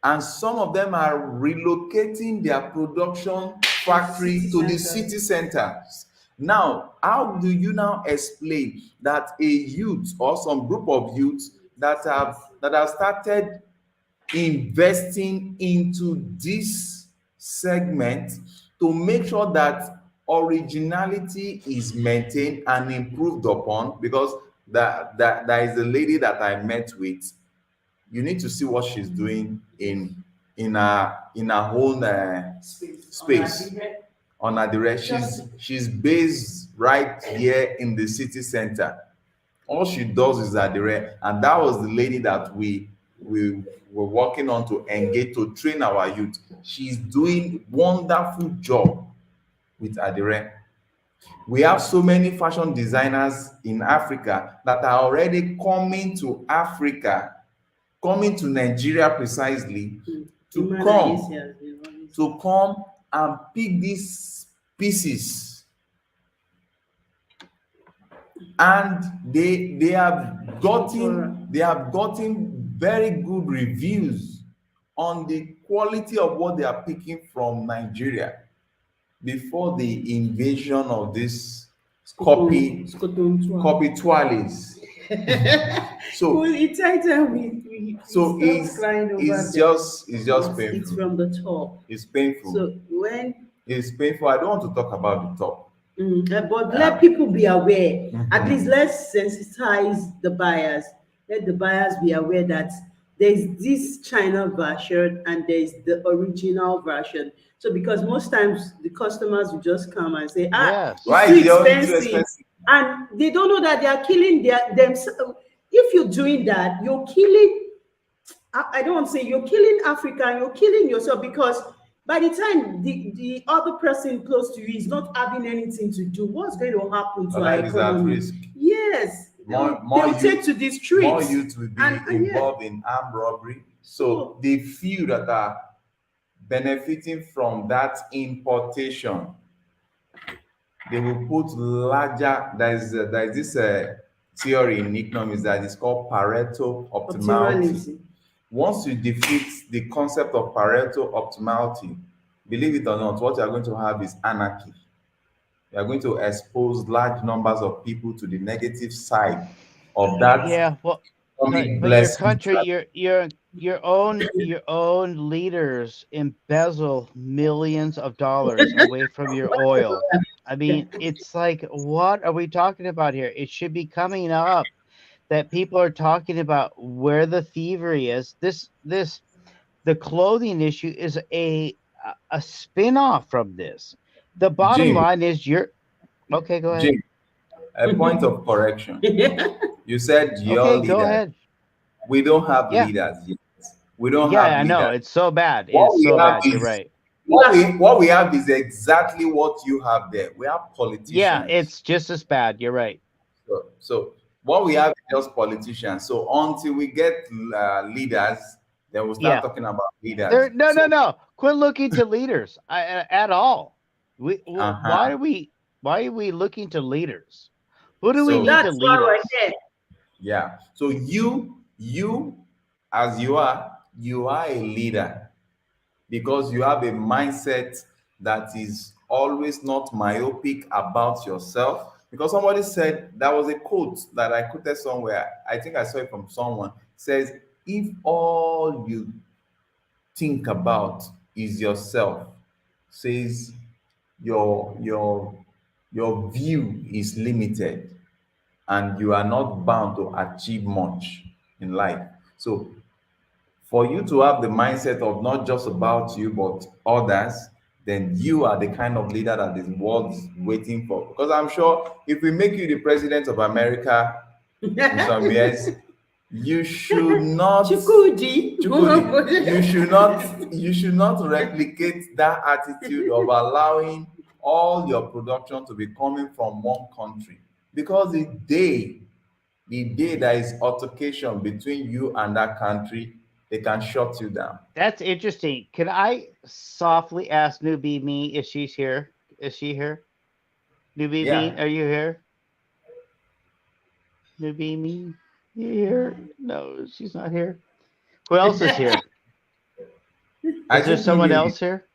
[SPEAKER 2] And some of them are relocating their production factory to the city centers. Now, how do you now explain that a youth or some group of youths that have started investing into this segment to make sure that originality is maintained and improved upon? Because there is a lady that I met with. You need to see what she's doing in her own space on Adire. She's based right here in the city center. All she does is Adire, and that was the lady that we were working on to engage to train our youth. She's doing wonderful job with Adire. We have so many fashion designers in Africa that are already coming to Africa, coming to Nigeria precisely to come and pick these pieces, and they have gotten very good reviews on the quality of what they are picking from Nigeria before the invasion of this copy toiles. So
[SPEAKER 5] it's
[SPEAKER 2] just painful.
[SPEAKER 5] It's from the top.
[SPEAKER 2] It's painful.
[SPEAKER 5] So when
[SPEAKER 2] It's painful. I don't want to talk about the top.
[SPEAKER 5] but let people be aware. At least let's sensitize the buyers. Let the buyers be aware that there's this China version and there's the original version. So because most times the customers will just come and say,
[SPEAKER 3] Yes.
[SPEAKER 2] Why
[SPEAKER 5] it's
[SPEAKER 2] is
[SPEAKER 5] too
[SPEAKER 2] the only too
[SPEAKER 5] expensive.
[SPEAKER 2] expensive?
[SPEAKER 5] And they don't know that they are killing themselves. If you're doing that, you're killing, I don't want to say you're killing Africa, and you're killing yourself, because by the time the other person close to you is not having anything to do, what's going to happen to
[SPEAKER 2] Your
[SPEAKER 5] our
[SPEAKER 2] life is at
[SPEAKER 5] economy?
[SPEAKER 2] risk.
[SPEAKER 5] Yes,
[SPEAKER 2] More
[SPEAKER 5] they'll
[SPEAKER 2] youth-
[SPEAKER 5] take to the streets.
[SPEAKER 2] More youth will be
[SPEAKER 5] And yeah.
[SPEAKER 2] involved in armed robbery. So the few that are benefiting from that importation, they will put larger. There is this theory in economics that is called Pareto optimality.
[SPEAKER 5] Optimalism.
[SPEAKER 2] Once you defeat the concept of Pareto optimality, believe it or not, what you are going to have is anarchy. You are going to expose large numbers of people to the negative side of that.
[SPEAKER 3] Yeah, well, but your
[SPEAKER 2] blessing.
[SPEAKER 3] country, your own leaders embezzle millions of dollars away from your oil. I mean, it's like, what are we talking about here? It should be coming up that people are talking about where the thievery is. The clothing issue is a spin-off from this. The bottom
[SPEAKER 2] Jim.
[SPEAKER 3] line is okay, go ahead.
[SPEAKER 2] Jim, a point of correction. You said your
[SPEAKER 3] Okay,
[SPEAKER 2] leader.
[SPEAKER 3] go ahead.
[SPEAKER 2] We don't have
[SPEAKER 3] Yeah.
[SPEAKER 2] leaders yet. We don't
[SPEAKER 3] Yeah,
[SPEAKER 2] have
[SPEAKER 3] I know.
[SPEAKER 2] leaders.
[SPEAKER 3] It's so bad.
[SPEAKER 2] What
[SPEAKER 3] It's
[SPEAKER 2] we
[SPEAKER 3] so
[SPEAKER 2] have
[SPEAKER 3] bad. You're
[SPEAKER 2] is-
[SPEAKER 3] right.
[SPEAKER 2] What we have is exactly what you have there. We have politicians.
[SPEAKER 3] Yeah, it's just as bad. You're right.
[SPEAKER 2] So what we have is just politicians. So until we get leaders, then we'll start
[SPEAKER 3] Yeah.
[SPEAKER 2] talking about leaders.
[SPEAKER 3] No. Quit looking to leaders at all. Why are we looking to leaders? Who do we
[SPEAKER 2] So-
[SPEAKER 3] need to
[SPEAKER 5] That's
[SPEAKER 3] lead
[SPEAKER 5] why we're
[SPEAKER 3] us?
[SPEAKER 5] here.
[SPEAKER 2] Yeah. So you as you are a leader because you have a mindset that is always not myopic about yourself. Because somebody said, there was a quote that I quoted somewhere, I think I saw it from someone, says, if all you think about is yourself, says your view is limited and you are not bound to achieve much in life. So for you to have the mindset of not just about you but others, then you are the kind of leader that the world's waiting for. Because I'm sure if we make you the president of America in some years, you should not
[SPEAKER 5] Chukwudi.
[SPEAKER 2] Chukwudi, you should not replicate that attitude of allowing all your production to be coming from one country. Because the day there is altercation between you and that country, they can shut you down.
[SPEAKER 3] That's interesting. Can I softly ask Newbie Me if she's here? Is she here? Newbie Me,
[SPEAKER 2] Yeah.
[SPEAKER 3] are you here? Newbie Me, you here? No, she's not here. Who else is here?
[SPEAKER 2] I
[SPEAKER 3] Is there
[SPEAKER 2] think
[SPEAKER 3] someone
[SPEAKER 2] maybe
[SPEAKER 3] else here?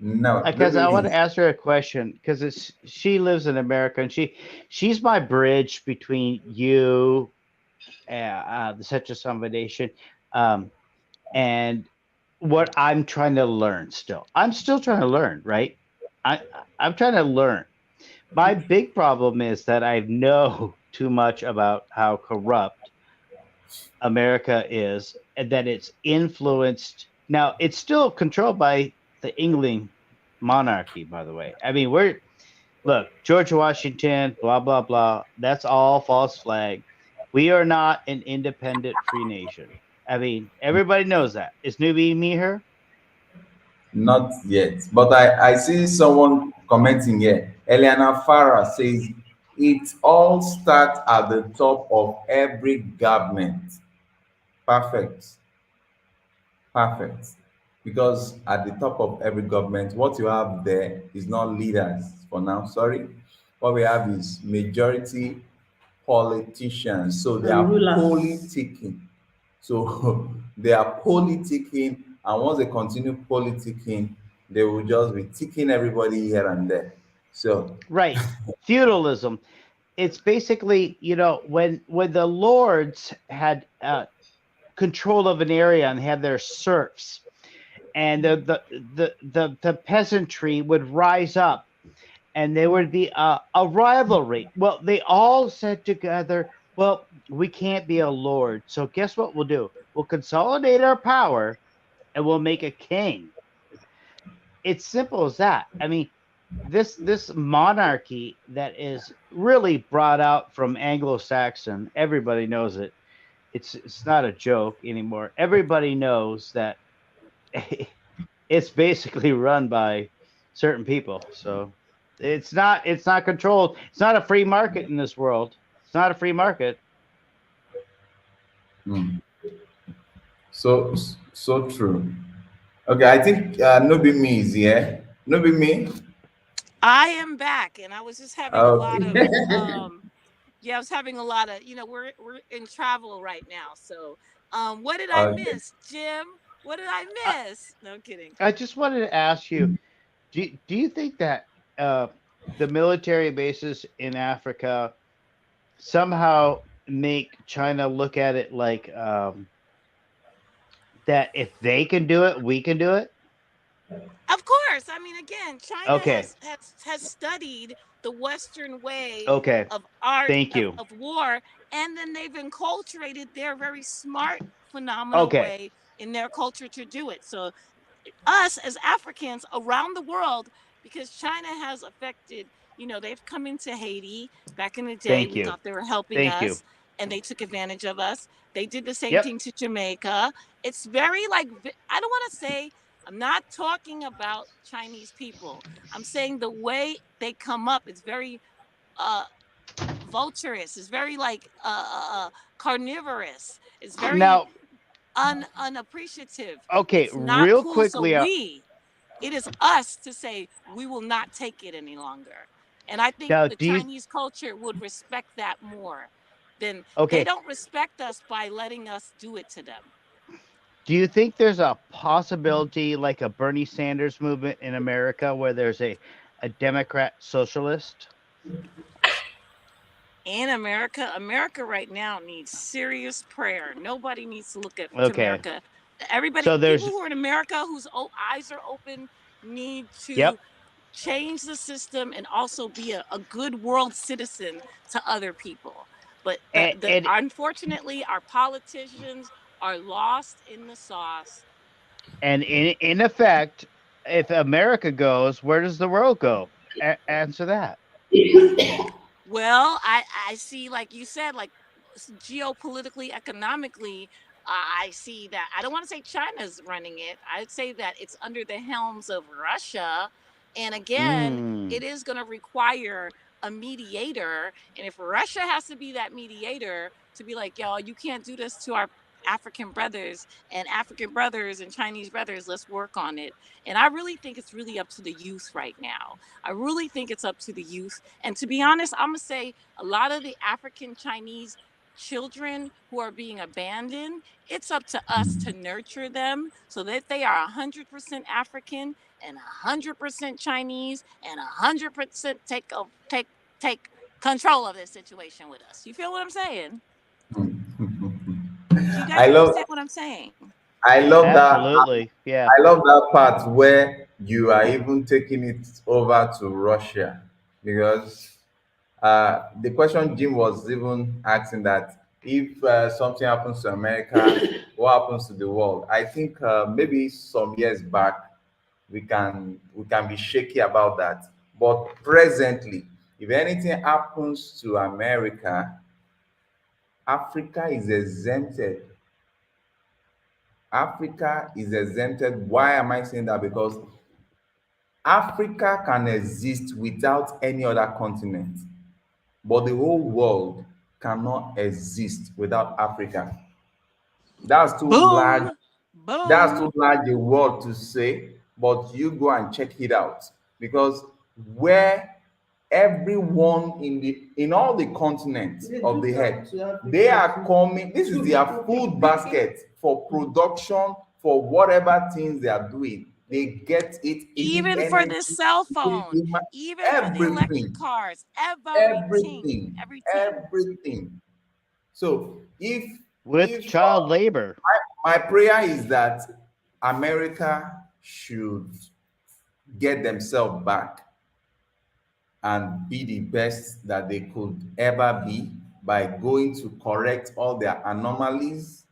[SPEAKER 2] no,
[SPEAKER 3] Because
[SPEAKER 2] maybe
[SPEAKER 3] I want
[SPEAKER 2] me.
[SPEAKER 3] to ask her a question because it's she lives in America and she's my bridge between you, the Citrus Foundation, um, and what I'm trying to learn. I'm still trying to learn, right? I I'm trying to learn. My big problem is that I know too much about how corrupt America is, and that it's influenced. Now, it's still controlled by the England monarchy, by the way. I mean, look, George Washington, blah, blah, blah. That's all false flag. We are not an independent free nation. I mean, everybody knows that. Is Newbie me here?
[SPEAKER 2] Not yet. But I see someone commenting here. Eliana Farah says it all starts at the top of every government. Perfect. Perfect. Because at the top of every government, what you have there is not leaders for now. Sorry. What we have is majority politicians. So they
[SPEAKER 5] And
[SPEAKER 2] are
[SPEAKER 5] rulers.
[SPEAKER 2] politicking. So they are politicking, and once they continue politicking, they will just be ticking everybody here and there. So
[SPEAKER 3] Right. Feudalism. It's basically, when the lords had control of an area and had their serfs, and the peasantry would rise up, and there would be a rivalry. Well, they all said together, well, we can't be a lord, so guess what we'll do? We'll consolidate our power and we'll make a king. It's simple as that. I mean, this monarchy that is really brought out from Anglo-Saxon, everybody knows it. It's not a joke anymore. Everybody knows that it's basically run by certain people. So it's not controlled. It's not a free market in this world. It's not a free market.
[SPEAKER 2] mm, so true. Okay, I think no be me is here. No be me.
[SPEAKER 4] I am back, and I was just having a lot
[SPEAKER 2] Okay.
[SPEAKER 4] of yeah, I was having a lot of, we're in travel right now. So, what did I
[SPEAKER 2] Okay.
[SPEAKER 4] miss, Jim? What did I
[SPEAKER 3] I,
[SPEAKER 4] miss? No kidding.
[SPEAKER 3] I just wanted to ask you, do you think that uh, the military bases in Africa somehow make China look at it like that if they can do it, we can do it?
[SPEAKER 4] Of course. I mean, again, China
[SPEAKER 3] Okay.
[SPEAKER 4] has studied the Western way
[SPEAKER 3] Okay.
[SPEAKER 4] of art
[SPEAKER 3] Thank you.
[SPEAKER 4] of war, and then they've enculturated their very smart, phenomenal
[SPEAKER 3] Okay.
[SPEAKER 4] way in their culture to do it. So us as Africans around the world, because China has affected, they've come into Haiti back in the day.
[SPEAKER 3] Thank
[SPEAKER 4] We
[SPEAKER 3] you.
[SPEAKER 4] thought they were helping
[SPEAKER 3] Thank you.
[SPEAKER 4] us, and they took advantage of us. They did the same
[SPEAKER 3] Yep.
[SPEAKER 4] thing to Jamaica. It's very like, I don't want to say, I'm not talking about Chinese people. I'm saying the way they come up is very uh, vulturous. It's very like carnivorous. It's very
[SPEAKER 3] Now,
[SPEAKER 4] unappreciative.
[SPEAKER 3] okay,
[SPEAKER 4] It's not
[SPEAKER 3] real
[SPEAKER 4] cool. So
[SPEAKER 3] quickly.
[SPEAKER 4] it is us to say we will not take it any longer. And I think
[SPEAKER 3] Now,
[SPEAKER 4] the Chinese culture would respect that more than they
[SPEAKER 3] okay?
[SPEAKER 4] don't respect us by letting us do it to them.
[SPEAKER 3] Do you think there's a possibility like a Bernie Sanders movement in America where there's a Democrat socialist?
[SPEAKER 4] In America right now needs serious prayer. Nobody needs to look to
[SPEAKER 3] Okay.
[SPEAKER 4] America. Everybody,
[SPEAKER 3] So
[SPEAKER 4] people
[SPEAKER 3] there's
[SPEAKER 4] who are in America whose eyes are open, need to
[SPEAKER 3] yep.
[SPEAKER 4] change the system and also be a good world citizen to other people. But
[SPEAKER 3] And
[SPEAKER 4] unfortunately, our politicians are lost in the sauce.
[SPEAKER 3] in effect, if America goes, where does the world go? Answer that.
[SPEAKER 4] Well, I see, like you said, like geopolitically, economically, I see that. I don't want to say China's running it. I'd say that it's under the helms of Russia, and again,
[SPEAKER 3] Mm.
[SPEAKER 4] it is going to require a mediator. And if Russia has to be that mediator to be like, yo, you can't do this to our African brothers and Chinese brothers, let's work on it. And I really think it's really up to the youth right now. I really think it's up to the youth. And to be honest, I'm going to say a lot of the African Chinese children who are being abandoned, it's up to us to nurture them so that they are 100% African and 100% Chinese and 100% take control of this situation with us. You feel what I'm saying? You guys
[SPEAKER 2] I love
[SPEAKER 4] understand what I'm saying?
[SPEAKER 2] I love that.
[SPEAKER 3] Absolutely. Yeah.
[SPEAKER 2] I love that part where you are even taking it over to Russia, because the question Jim was even asking, that if something happens to America, what happens to the world? I think maybe some years back we can be shaky about that, but presently, if anything happens to America, Africa is exempted. Africa is exempted. Why am I saying that? Because Africa can exist without any other continent, but the whole world cannot exist without Africa. That's too large.
[SPEAKER 4] Boom.
[SPEAKER 2] That's
[SPEAKER 4] Boom.
[SPEAKER 2] too large a word to say, but you go and check it out, because where everyone in all the continents of the earth, they are coming. This is their food basket for production, for whatever things they are doing. They get it.
[SPEAKER 4] Even for the cell phone, even for the
[SPEAKER 2] everything,
[SPEAKER 4] electric cars, everything.
[SPEAKER 2] everything. So
[SPEAKER 3] With child labor.
[SPEAKER 2] my prayer is that America should get themselves back and be the best that they could ever be, by going to correct all their anomalies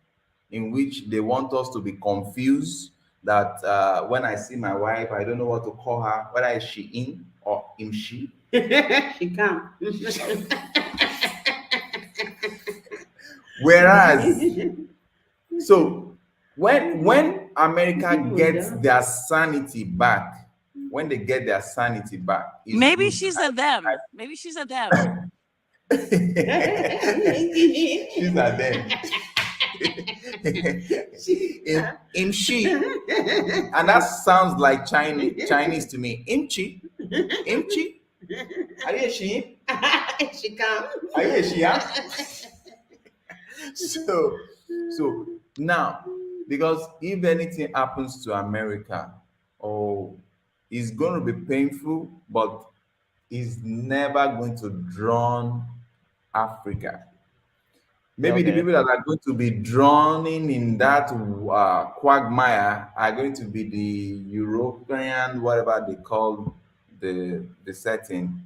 [SPEAKER 2] in which they want us to be confused. That when I see my wife, I don't know what to call her, whether is she in or im she.
[SPEAKER 5] She can't.
[SPEAKER 2] Whereas, so when America gets their sanity back, when they get their sanity back, it's
[SPEAKER 4] Maybe
[SPEAKER 2] good.
[SPEAKER 4] she's a them. Maybe she's a them.
[SPEAKER 2] She's a them. In she, and that sounds like Chinese to me. Imchi, imchi. Are you a she?
[SPEAKER 5] She can't.
[SPEAKER 2] Are you a Shia? So now, because if anything happens to America, oh, it's going to be painful, but it's never going to drown Africa. Maybe the
[SPEAKER 3] Okay.
[SPEAKER 2] people that are going to be drowning in that quagmire are going to be the European, whatever they call the setting.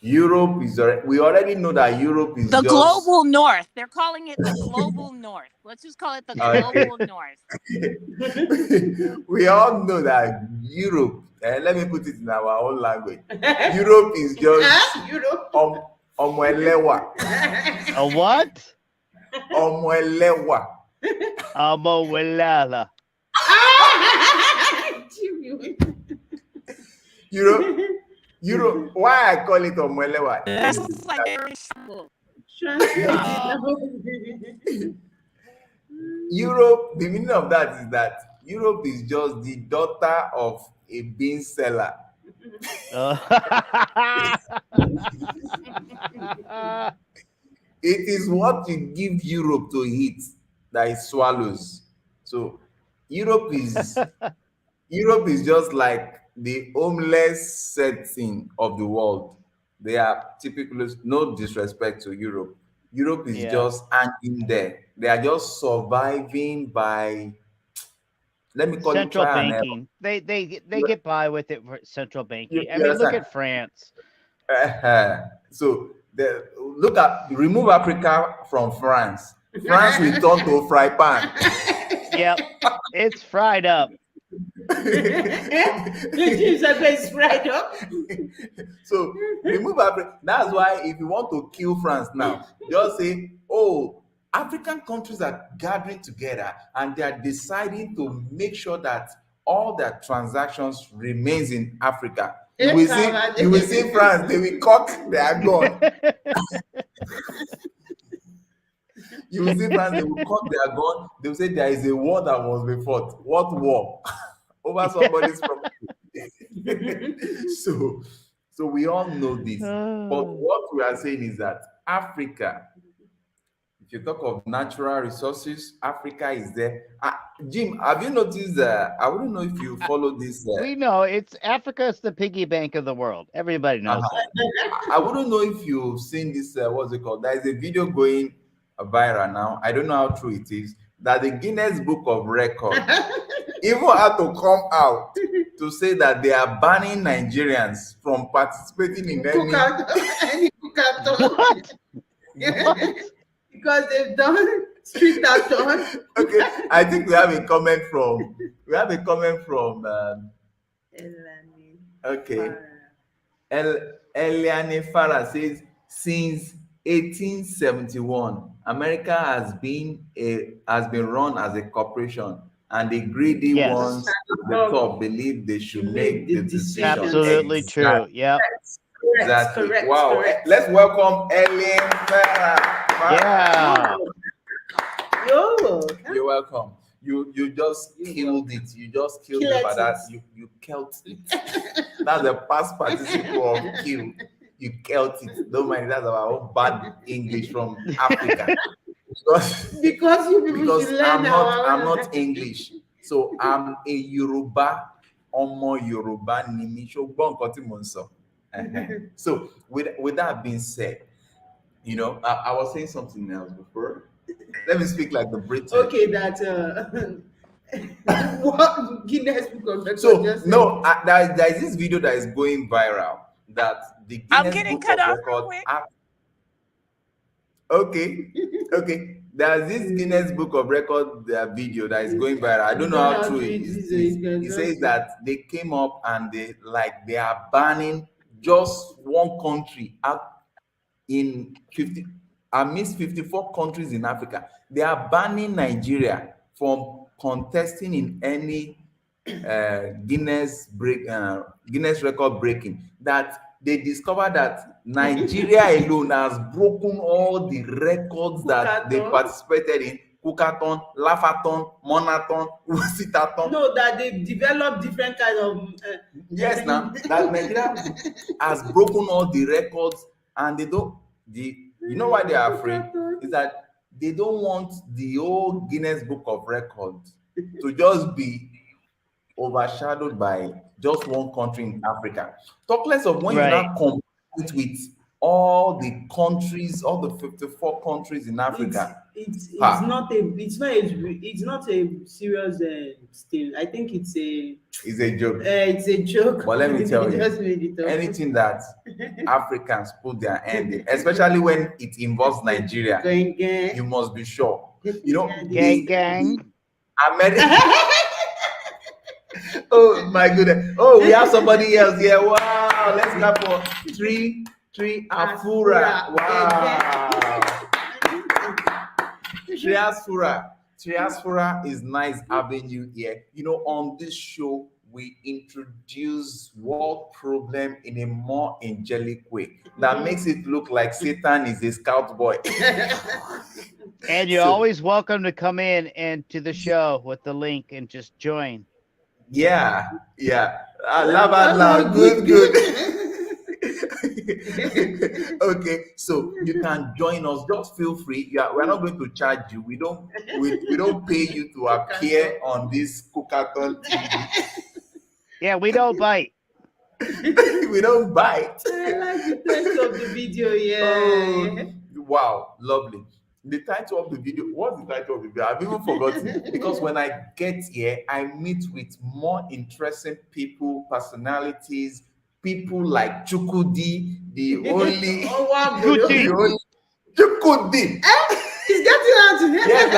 [SPEAKER 2] Europe is we already know that Europe is
[SPEAKER 4] The
[SPEAKER 2] just
[SPEAKER 4] global north. They're calling it the global north. Let's just call it the global north.
[SPEAKER 2] we all know that Europe, let me put it in our own language. Europe is just
[SPEAKER 5] Europe.
[SPEAKER 2] Omoelewa.
[SPEAKER 3] A what?
[SPEAKER 2] Omoelewa.
[SPEAKER 3] Amowelala.
[SPEAKER 2] Europe, why I call it Omoelewa?
[SPEAKER 4] That's like very simple.
[SPEAKER 2] Europe, the meaning of that is that Europe is just the daughter of a bean seller. It is what you give Europe to eat that it swallows. So Europe is just like the homeless setting of the world. They are typically, no disrespect to Europe. Europe is
[SPEAKER 3] Yeah.
[SPEAKER 2] just hanging there. They are just surviving by, let me call
[SPEAKER 3] Central
[SPEAKER 2] it, try and error.
[SPEAKER 3] banking. They get by with it for central banking.
[SPEAKER 2] You
[SPEAKER 3] I mean, look
[SPEAKER 2] understand?
[SPEAKER 3] at France.
[SPEAKER 2] So remove Africa from France. France will turn to fry pan.
[SPEAKER 3] Yep, it's fried up.
[SPEAKER 5] James Agbe is fried up.
[SPEAKER 2] So remove Africa. That's why if you want to kill France now, just say, oh, African countries are gathering together and they are deciding to make sure that all their transactions remains in Africa. You will see France, they will cock their gun. You will see France, they will cock their gun. They will say there is a war that was before. What war? Over somebody's property. So we all know this. But what we are saying is that Africa, if you talk of natural resources, Africa is there. Jim, have you noticed? I wouldn't know if you follow this.
[SPEAKER 3] We know it's Africa's the piggy bank of the world. Everybody knows that.
[SPEAKER 2] I wouldn't know if you've seen this. What's it called? There is a video going viral now. I don't know how true it is. That the Guinness Book of Records even had to come out to say that they are banning Nigerians from participating in any
[SPEAKER 5] cookathon. Because they've done street-a-thon.
[SPEAKER 2] Okay, I think we have a comment from okay. Eliane Farah says, since 1871, America has been run as a corporation, and the greedy ones at the top believe they should make the decision.
[SPEAKER 3] Absolutely true. Yeah.
[SPEAKER 2] Exactly.
[SPEAKER 5] Correct,
[SPEAKER 2] Wow.
[SPEAKER 5] correct.
[SPEAKER 2] Let's welcome Eliane Farah.
[SPEAKER 3] Yeah.
[SPEAKER 2] You're welcome. You just killed it. You just killed it by that. You killed it. That's the past participle of kill. You killed it. Don't mind, that's our own bad English from Africa.
[SPEAKER 5] Because you people should learn
[SPEAKER 2] I'm not English. So I'm a Yoruba, Omo Yoruba Nimi. So with that being said, I was saying something else before. Let me speak like the British.
[SPEAKER 5] Okay, that what Guinness Book of Records.
[SPEAKER 2] So
[SPEAKER 5] just
[SPEAKER 2] no, there is this video that is going viral that the Guinness
[SPEAKER 4] I'm getting
[SPEAKER 2] Book
[SPEAKER 4] cut
[SPEAKER 2] of
[SPEAKER 4] off real
[SPEAKER 2] Records.
[SPEAKER 4] quick.
[SPEAKER 2] Okay. There's this Guinness Book of Records video that is going viral. I don't know how true it is. It says that they came up and they are banning just one country out in 54 countries in Africa. They are banning Nigeria from contesting in any Guinness record breaking. That they discovered that Nigeria alone has broken all the records that they participated in. Cookathon, Laughathon, Monathon, Usitathon.
[SPEAKER 5] No, that they developed different kind of.
[SPEAKER 2] Yes, now that Nigeria has broken all the records, and they don't. You know why they are afraid? Is that they don't want the whole Guinness Book of Records to just be overshadowed by just one country in Africa. Talk less of when you now compete with all the countries, all the 54 countries in Africa.
[SPEAKER 5] It's not a serious thing. I think it's a
[SPEAKER 2] joke.
[SPEAKER 5] It's a joke.
[SPEAKER 2] But let me tell you, anything that Africans put their hand in, especially when it involves Nigeria, you must be sure.
[SPEAKER 3] Gang.
[SPEAKER 2] Oh my goodness. Oh, we have somebody else here. Wow. Let's clap for three Afura. Wow. Triasfura is nice having you here. On this show, we introduce world problem in a more angelic way that makes it look like Satan is a scout boy.
[SPEAKER 3] And you're always welcome to come in and to the show with the link and just join.
[SPEAKER 2] Yeah. I love it. Good. Okay, so you can join us. Just feel free. We're not going to charge you. We don't pay you to appear on this Cookathon TV.
[SPEAKER 3] Yeah, we don't bite.
[SPEAKER 2] We don't bite.
[SPEAKER 5] I like the text of the video. Yeah.
[SPEAKER 2] Oh, wow, lovely. The title of the video. What's the title of the video? I've even forgotten. Because when I get here, I meet with more interesting people, personalities. People like Chukudi, the only Chukudi.
[SPEAKER 5] He's getting out of here.
[SPEAKER 2] Yes,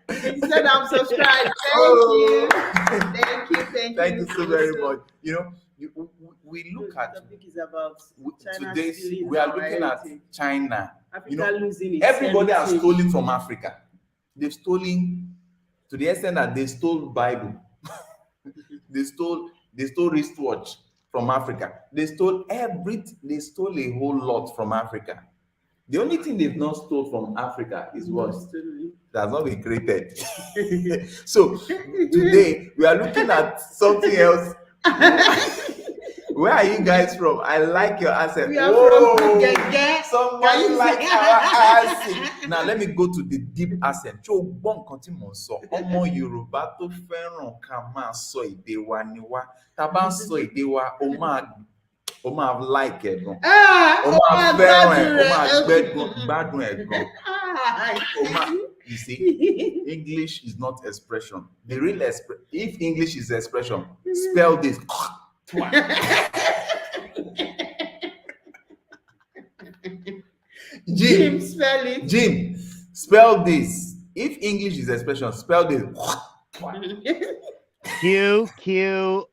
[SPEAKER 5] He said I'm subscribed.
[SPEAKER 2] Oh.
[SPEAKER 5] Thank you.
[SPEAKER 2] Thank you so very much. You know, we look
[SPEAKER 5] The
[SPEAKER 2] at
[SPEAKER 5] topic is about China
[SPEAKER 2] today's.
[SPEAKER 5] stealing
[SPEAKER 2] We are
[SPEAKER 5] our
[SPEAKER 2] looking at
[SPEAKER 5] heritage.
[SPEAKER 2] China.
[SPEAKER 5] Africa
[SPEAKER 2] You know,
[SPEAKER 5] losing its
[SPEAKER 2] everybody has
[SPEAKER 5] heritage.
[SPEAKER 2] stolen from Africa. They've stolen to the extent that they stole Bible. they stole wristwatch from Africa. They stole everything. They stole a whole lot from Africa. The only thing they've not stole from Africa is what has not been created. So today we are looking at something else. Where are you guys from? I like your accent.
[SPEAKER 5] We are from Gege.
[SPEAKER 2] Somebody like our accent. Now let me go to the deep accent. Ṣé o gbọ́ nǹkan tí mò ń sọ? Ọmọ Yorùbá tó fẹ́ràn ká máa sọ èdè wa ni wá. Tá a bá ń sọ èdè wa, o máa like ẹ̀ gan. O máa fẹ́ràn ẹ̀, o máa gbádùn ẹ̀ gan. You see, English is not expression. The real if English is expression, spell this.
[SPEAKER 5] Jim, spell it.
[SPEAKER 2] Jim, spell this. If English is expression, spell this.
[SPEAKER 3] QQRRRK.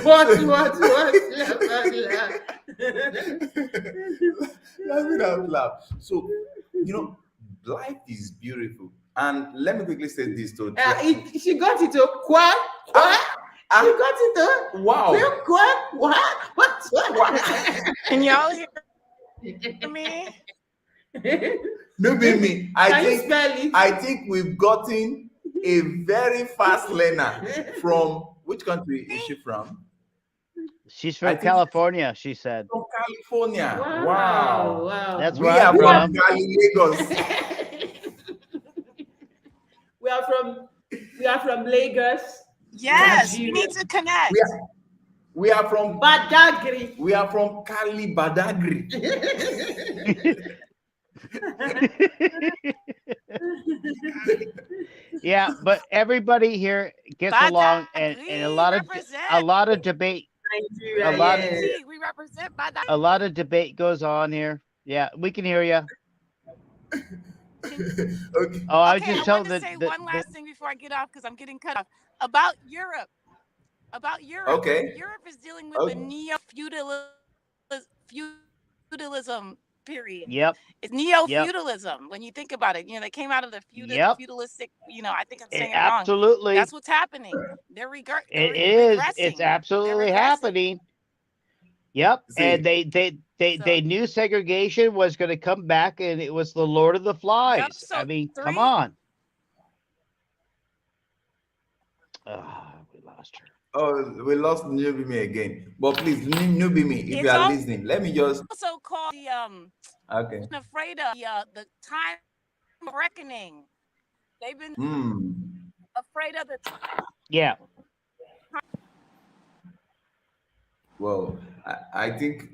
[SPEAKER 5] What?
[SPEAKER 2] Laugh. So, you know, life is beautiful. And let me quickly say this to
[SPEAKER 5] she got it to quack. She got it to
[SPEAKER 2] wow.
[SPEAKER 5] What?
[SPEAKER 4] Can y'all hear me?
[SPEAKER 2] No, me.
[SPEAKER 5] Can you spell it?
[SPEAKER 2] I think we've gotten a very fast learner from which country is she from?
[SPEAKER 3] She's from California, she said.
[SPEAKER 2] From California.
[SPEAKER 5] Wow.
[SPEAKER 3] That's
[SPEAKER 2] We
[SPEAKER 3] where
[SPEAKER 2] are
[SPEAKER 3] I'm
[SPEAKER 2] from
[SPEAKER 3] from.
[SPEAKER 2] Lagos.
[SPEAKER 5] We are from Lagos.
[SPEAKER 4] Yes,
[SPEAKER 5] Nigeria.
[SPEAKER 4] we need to connect.
[SPEAKER 2] We are from
[SPEAKER 5] Badagry.
[SPEAKER 2] We are from Kali Badagry.
[SPEAKER 3] Yeah, but everybody here gets along, and a lot of debate.
[SPEAKER 5] Nigeria,
[SPEAKER 4] We represent Badagry.
[SPEAKER 3] A lot of debate goes on here. Yeah, we can hear you.
[SPEAKER 2] Okay.
[SPEAKER 3] Oh, I was
[SPEAKER 4] Okay,
[SPEAKER 3] just
[SPEAKER 4] I
[SPEAKER 3] telling
[SPEAKER 4] want to say one last thing before I get off because I'm getting cut off. About Europe.
[SPEAKER 2] Okay.
[SPEAKER 4] Europe is dealing with the neo-feudalism period.
[SPEAKER 3] Yep.
[SPEAKER 4] It's neo-feudalism when you think about it. You know, they came out of the feudalistic, I think I'm saying it wrong.
[SPEAKER 3] Absolutely.
[SPEAKER 4] That's what's happening.
[SPEAKER 3] It is.
[SPEAKER 4] regressing.
[SPEAKER 3] It's
[SPEAKER 4] They're
[SPEAKER 3] absolutely
[SPEAKER 4] regressing.
[SPEAKER 3] happening. Yep.
[SPEAKER 2] See.
[SPEAKER 3] And they knew segregation was going to come back, and it was the Lord of the Flies.
[SPEAKER 4] Yep, so
[SPEAKER 3] I mean, come
[SPEAKER 4] 3
[SPEAKER 3] on. We lost her.
[SPEAKER 2] Oh, we lost Newbie Me again. But please, Newbie Me, if you are listening, let me just
[SPEAKER 4] also called the
[SPEAKER 2] okay.
[SPEAKER 4] afraid of the time of reckoning. They've been afraid of the time.
[SPEAKER 3] Yeah.
[SPEAKER 2] Well, I think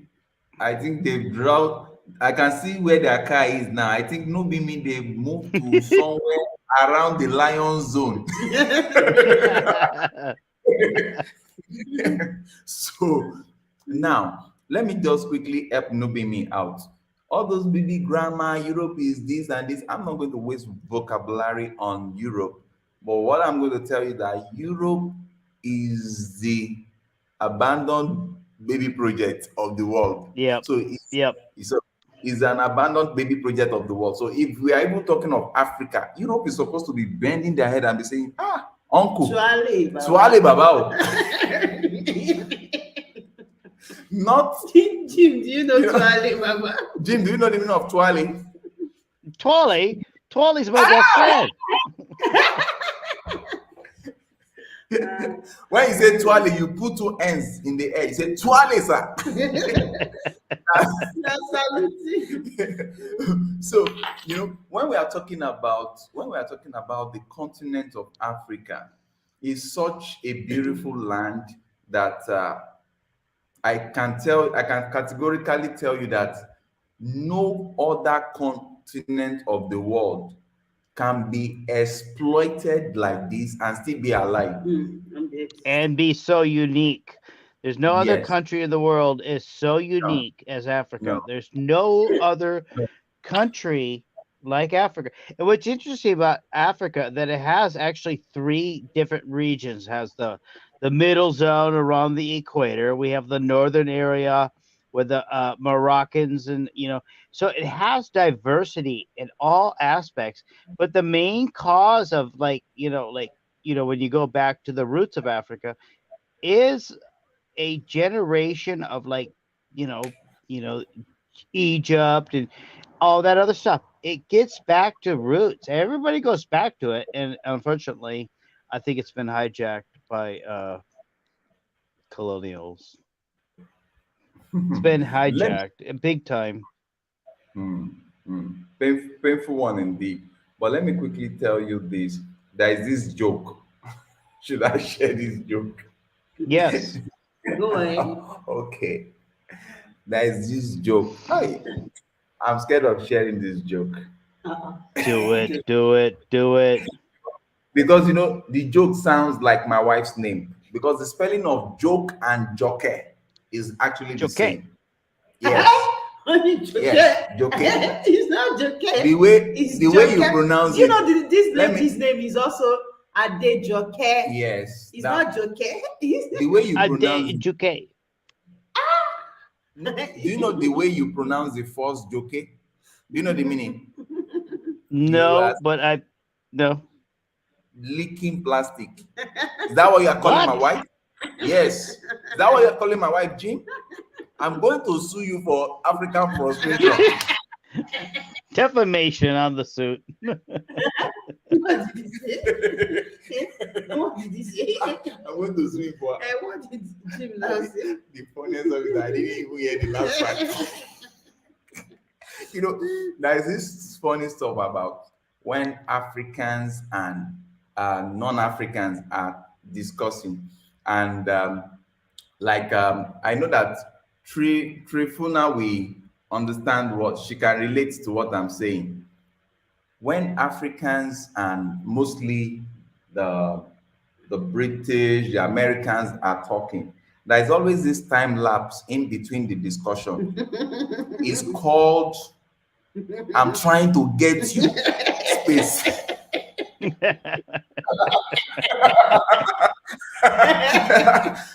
[SPEAKER 2] they've dropped. I can see where their car is now. I think Newbie Me, they've moved to somewhere around the lion zone. So now let me just quickly help Newbie Me out. All those baby grammar, Europe is this and this. I'm not going to waste vocabulary on Europe, but what I'm going to tell you that Europe is the abandoned baby project of the world.
[SPEAKER 3] Yep.
[SPEAKER 2] So it's an abandoned baby project of the world. So if we are even talking of Africa, Europe is supposed to be bending their head and be saying, uncle, Swale Baba. Not
[SPEAKER 5] Jim, do you know Twale Baba?
[SPEAKER 2] Jim, do you know the meaning of Twale?
[SPEAKER 3] Twale's my best friend.
[SPEAKER 2] When you say Twale, you put two ends in the air. You say Twale, sir. So when we are talking about the continent of Africa, is such a beautiful land that I can categorically tell you that no other continent of the world can be exploited like this and still be alive.
[SPEAKER 3] And be so unique. There's no other
[SPEAKER 2] Yes.
[SPEAKER 3] country in the world is so
[SPEAKER 2] No.
[SPEAKER 3] unique as Africa.
[SPEAKER 2] No.
[SPEAKER 3] There's no other country like Africa. And what's interesting about Africa that it has actually 3 different regions. It has the middle zone around the equator. We have the northern area with the Moroccans, and so it has diversity in all aspects. But the main cause of when you go back to the roots of Africa is a generation of Egypt and all that other stuff. It gets back to roots. Everybody goes back to it, and unfortunately, I think it's been hijacked by colonials. It's been hijacked big time.
[SPEAKER 2] Painful one indeed. But let me quickly tell you this. There is this joke. Should I share this joke?
[SPEAKER 3] Yes.
[SPEAKER 5] Go ahead.
[SPEAKER 2] Okay. There is this joke. I'm scared of sharing this joke.
[SPEAKER 3] Do it.
[SPEAKER 2] Because the joke sounds like my wife's name. Because the spelling of joke and joke is actually the
[SPEAKER 3] Joke.
[SPEAKER 2] same. Yes. Yes. Joke.
[SPEAKER 5] It's not Joke.
[SPEAKER 2] The way
[SPEAKER 5] It's
[SPEAKER 2] the way you
[SPEAKER 5] Joke.
[SPEAKER 2] pronounce
[SPEAKER 5] You
[SPEAKER 2] it.
[SPEAKER 5] know this
[SPEAKER 2] Let me-
[SPEAKER 5] lady's name is also Adejoke.
[SPEAKER 2] Yes.
[SPEAKER 5] It's
[SPEAKER 2] that-
[SPEAKER 5] not Joke.
[SPEAKER 2] the way you pronounce it.
[SPEAKER 3] Joke.
[SPEAKER 2] Do you know the way you pronounce the first joke? Do you know the meaning?
[SPEAKER 3] No,
[SPEAKER 2] ask-
[SPEAKER 3] but no.
[SPEAKER 2] Leaking plastic. Is that what you are calling my
[SPEAKER 3] What?
[SPEAKER 2] wife? Yes. Is that what you are calling my wife, Jim? I'm going to sue you for African frustration.
[SPEAKER 3] Defamation on the suit.
[SPEAKER 5] What did he say? What did he say?
[SPEAKER 2] I'm going to sue you for
[SPEAKER 5] What did Jim now say?
[SPEAKER 2] the funniest of it. I didn't even hear the last part. There is this funny stuff about when Africans and non-Africans are discussing, and I know that Trifuna will understand what she can relate to what I'm saying. When Africans and mostly the British, the Americans are talking, there is always this time lapse in between the discussion. It's called "I'm trying to get you" space.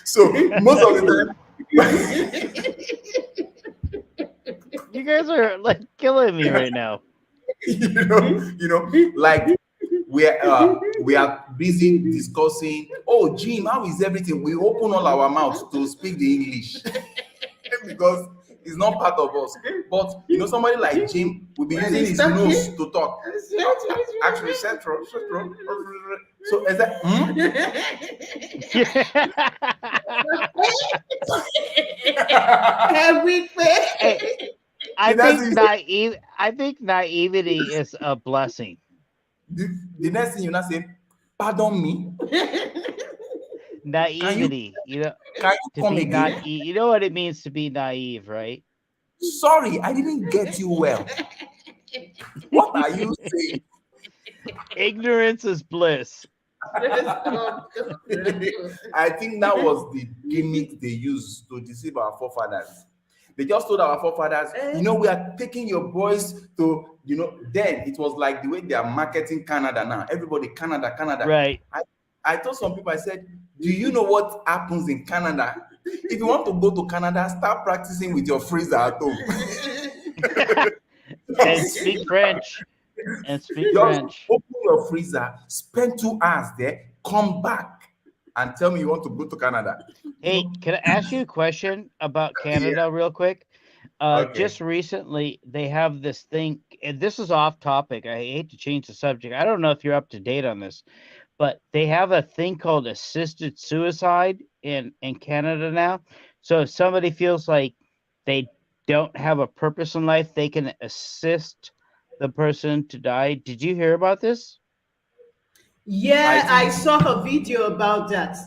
[SPEAKER 2] So most of the time,
[SPEAKER 3] You guys are like killing me right now.
[SPEAKER 2] like we are busy discussing. Oh, Jim, how is everything? We open all our mouths to speak the English because it's not part of us. But somebody like Jim will be using his nose to talk. Actually, central. So is that?
[SPEAKER 3] I think naivety is a blessing.
[SPEAKER 2] The next thing you're not saying, pardon me.
[SPEAKER 3] Naivety,
[SPEAKER 2] Can you
[SPEAKER 3] to
[SPEAKER 2] come
[SPEAKER 3] be
[SPEAKER 2] again?
[SPEAKER 3] you know what it means to be naive, right?
[SPEAKER 2] Sorry, I didn't get you well. What are you saying?
[SPEAKER 3] Ignorance is bliss.
[SPEAKER 2] I think that was the gimmick they used to deceive our forefathers. They just told our forefathers, we are taking your boys to, then it was like the way they are marketing Canada now. Everybody, Canada.
[SPEAKER 3] Right.
[SPEAKER 2] I told some people, I said, do you know what happens in Canada? If you want to go to Canada, start practicing with your freezer at home.
[SPEAKER 3] And speak French.
[SPEAKER 2] Just open your freezer, spend 2 hours there, come back, and tell me you want to go to Canada.
[SPEAKER 3] Hey, can I ask you a question about Canada real quick?
[SPEAKER 2] Okay.
[SPEAKER 3] Just recently, they have this thing, and this is off topic. I hate to change the subject. I don't know if you're up to date on this, but they have a thing called assisted suicide in Canada now. So if somebody feels like they don't have a purpose in life, they can assist the person to die. Did you hear about this?
[SPEAKER 5] Yeah, I saw a video about that.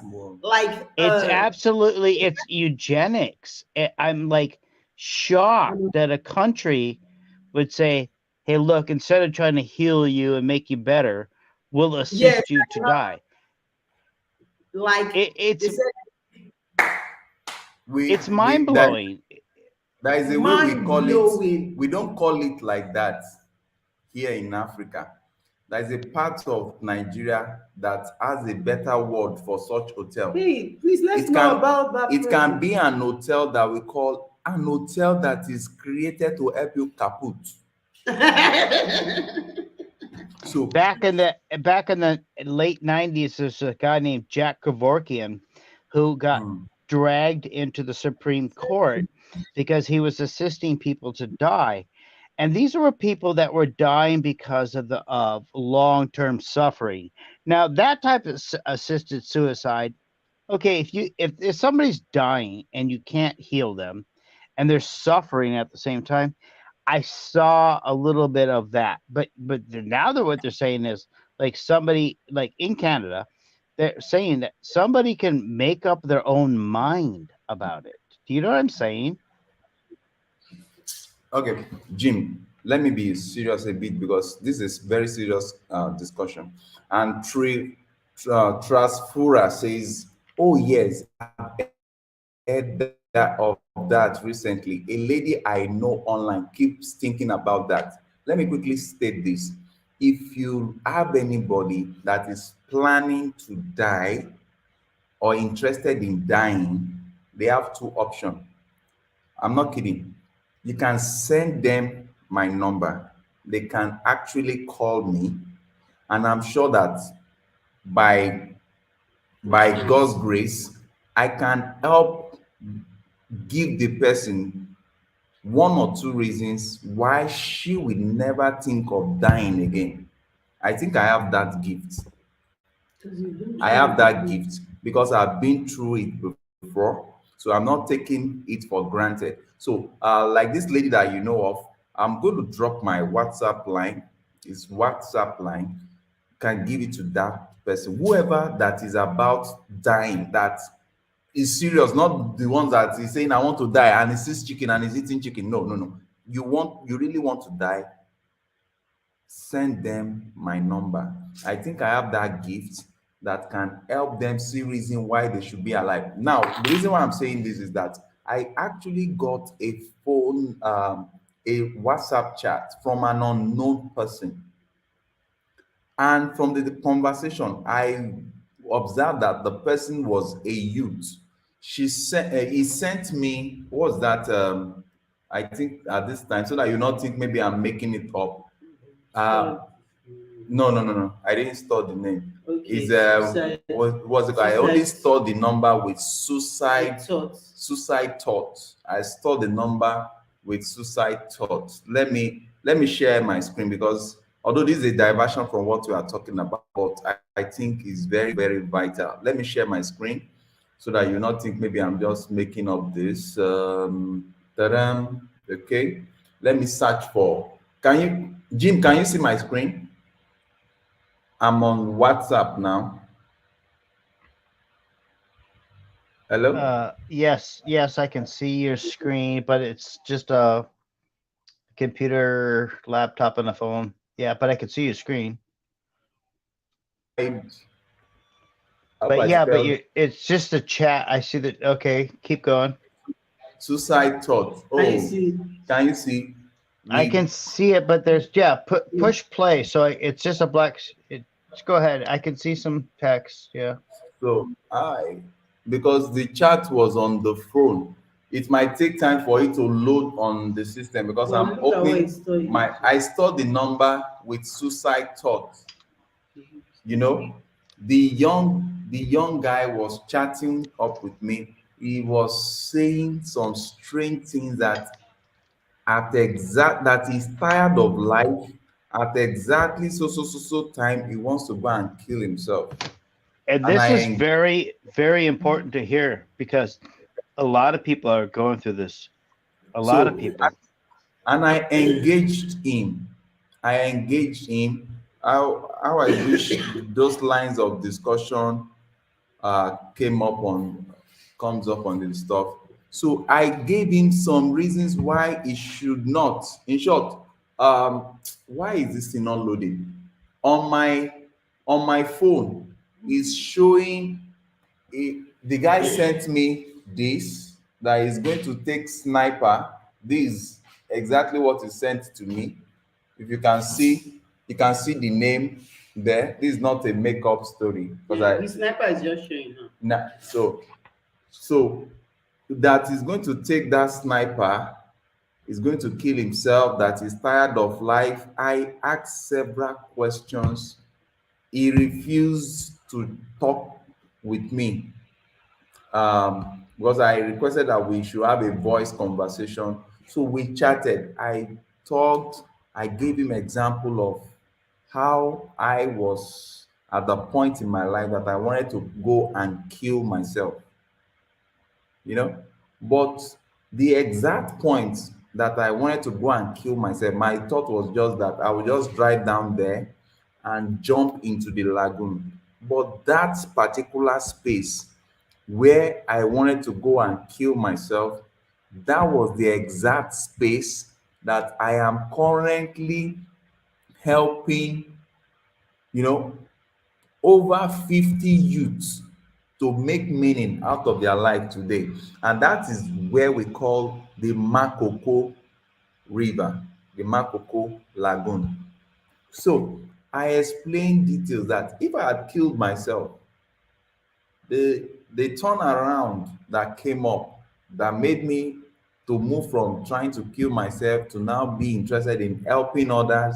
[SPEAKER 5] Like
[SPEAKER 3] It's eugenics. I'm like shocked that a country would say, hey, look, instead of trying to heal you and make you better, we'll assist you to die.
[SPEAKER 5] Like
[SPEAKER 3] It's
[SPEAKER 5] they said,
[SPEAKER 3] It's mind blowing.
[SPEAKER 2] That is the way we call it.
[SPEAKER 5] Mind-blowing.
[SPEAKER 2] We don't call it like that here in Africa. There is a part of Nigeria that has a better word for such hotel.
[SPEAKER 5] Hey, please let's
[SPEAKER 2] It
[SPEAKER 5] know
[SPEAKER 2] can,
[SPEAKER 5] about that.
[SPEAKER 2] it can be an hotel that we call an hotel that is created to help you kaput. So
[SPEAKER 3] Back in the late 90s, there's a guy named Jack Kevorkian who got dragged into the Supreme Court because he was assisting people to die. And these were people that were dying because of long-term suffering. Now, that type of assisted suicide, okay, if somebody's dying and you can't heal them and they're suffering at the same time, I saw a little bit of that. But now what they're saying is like somebody like in Canada, they're saying that somebody can make up their own mind about it. Do you know what I'm saying?
[SPEAKER 2] okay, Jim, let me be serious a bit because this is very serious discussion. And Trasfura says, "Oh yes, I've heard of that recently. A lady I know online keeps thinking about that." Let me quickly state this: if you have anybody that is planning to die or interested in dying, they have two options. I'm not kidding. You can send them my number. They can actually call me, and I'm sure that by God's grace, I can help give the person one or two reasons why she will never think of dying again. I think I have that gift. I have that gift because I've been through it before. So I'm not taking it for granted. So, like this lady that you know of, I'm going to drop my WhatsApp line. It's WhatsApp line. Can give it to that person, whoever that is about dying, that is serious, not the ones that is saying I want to die and he sees chicken and he's eating chicken. No, no, no. You really want to die, send them my number. I think I have that gift that can help them see reason why they should be alive. Now, the reason why I'm saying this is that I actually got a phone, a WhatsApp chat from an unknown person. And from the conversation, I observed that the person was a youth. He sent me, what was that? I think at this time, so that you not think maybe I'm making it up. No, no, no, no. I didn't store the name.
[SPEAKER 5] Okay.
[SPEAKER 2] It's
[SPEAKER 5] Suicide.
[SPEAKER 2] what was it? I only
[SPEAKER 5] Suicide.
[SPEAKER 2] stored the number with suicide
[SPEAKER 5] Thoughts.
[SPEAKER 2] thoughts. I stored the number with suicide thoughts. Let me share my screen because although this is a diversion from what we are talking about, I think is very, very vital. Let me share my screen so that you not think maybe I'm just making up this. Okay. Let me search for. Jim, can you see my screen? I'm on WhatsApp now. Hello?
[SPEAKER 3] Yes, I can see your screen, but it's just a computer, laptop, and a phone. Yeah, but I can see your screen. It's just a chat. I see that. Okay, keep going.
[SPEAKER 2] Suicide thoughts. Oh,
[SPEAKER 5] Can you see?
[SPEAKER 2] can you see?
[SPEAKER 3] I can see it, but there's push play. So it's just a black. Just go ahead. I can see some text. Yeah.
[SPEAKER 2] So because the chat was on the phone, it might take time for it to load on the system because
[SPEAKER 5] Well,
[SPEAKER 2] I'm
[SPEAKER 5] look at what
[SPEAKER 2] opening
[SPEAKER 5] it's doing.
[SPEAKER 2] I stored the number with suicide thoughts. You know, the young guy was chatting up with me. He was saying some strange things that that he's tired of life at exactly so time he wants to go and kill himself.
[SPEAKER 3] And this is very, very important to hear because a lot of people are going through this. A lot of people.
[SPEAKER 2] And I engaged him. How I wish those lines of discussion comes up on the stuff. So I gave him some reasons why he should not. In short, why is this thing not loading? On my phone is showing the guy sent me this. that is going to take sniper. This is exactly what is sent to me. If you can see, you can see the name there. This is not a makeup story because
[SPEAKER 5] Yeah, the sniper is just showing now.
[SPEAKER 2] so that is going to take that sniper, is going to kill himself, that is tired of life. I asked several questions. He refused to talk with me, because I requested that we should have a voice conversation. So we chatted. I talked. I gave him example of how I was at the point in my life that I wanted to go and kill myself. But the exact point that I wanted to go and kill myself, my thought was just that I would just drive down there and jump into the lagoon. But that particular space where I wanted to go and kill myself, that was the exact space that I am currently helping, over 50 youths to make meaning out of their life today. And that is where we call the Makoko River, the Makoko Lagoon. So I explained details that if I had killed myself, the turnaround that came up that made me to move from trying to kill myself to now be interested in helping others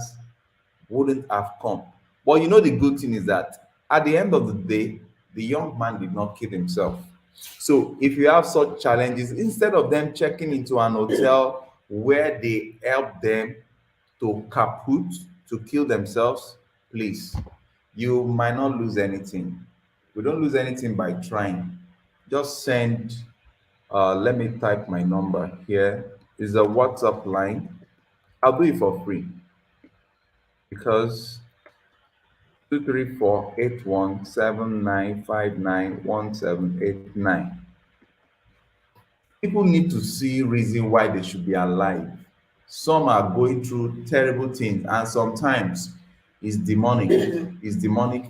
[SPEAKER 2] wouldn't have come. But the good thing is that at the end of the day, the young man did not kill himself. So if you have such challenges, instead of them checking into an hotel where they help them to kaput, to kill themselves, please, you might not lose anything. We don't lose anything by trying. Just send, let me type my number here. It's a WhatsApp line. I'll do it for free because 234-8179591789. People need to see reason why they should be alive. Some are going through terrible things, and sometimes it's demonic. It's demonic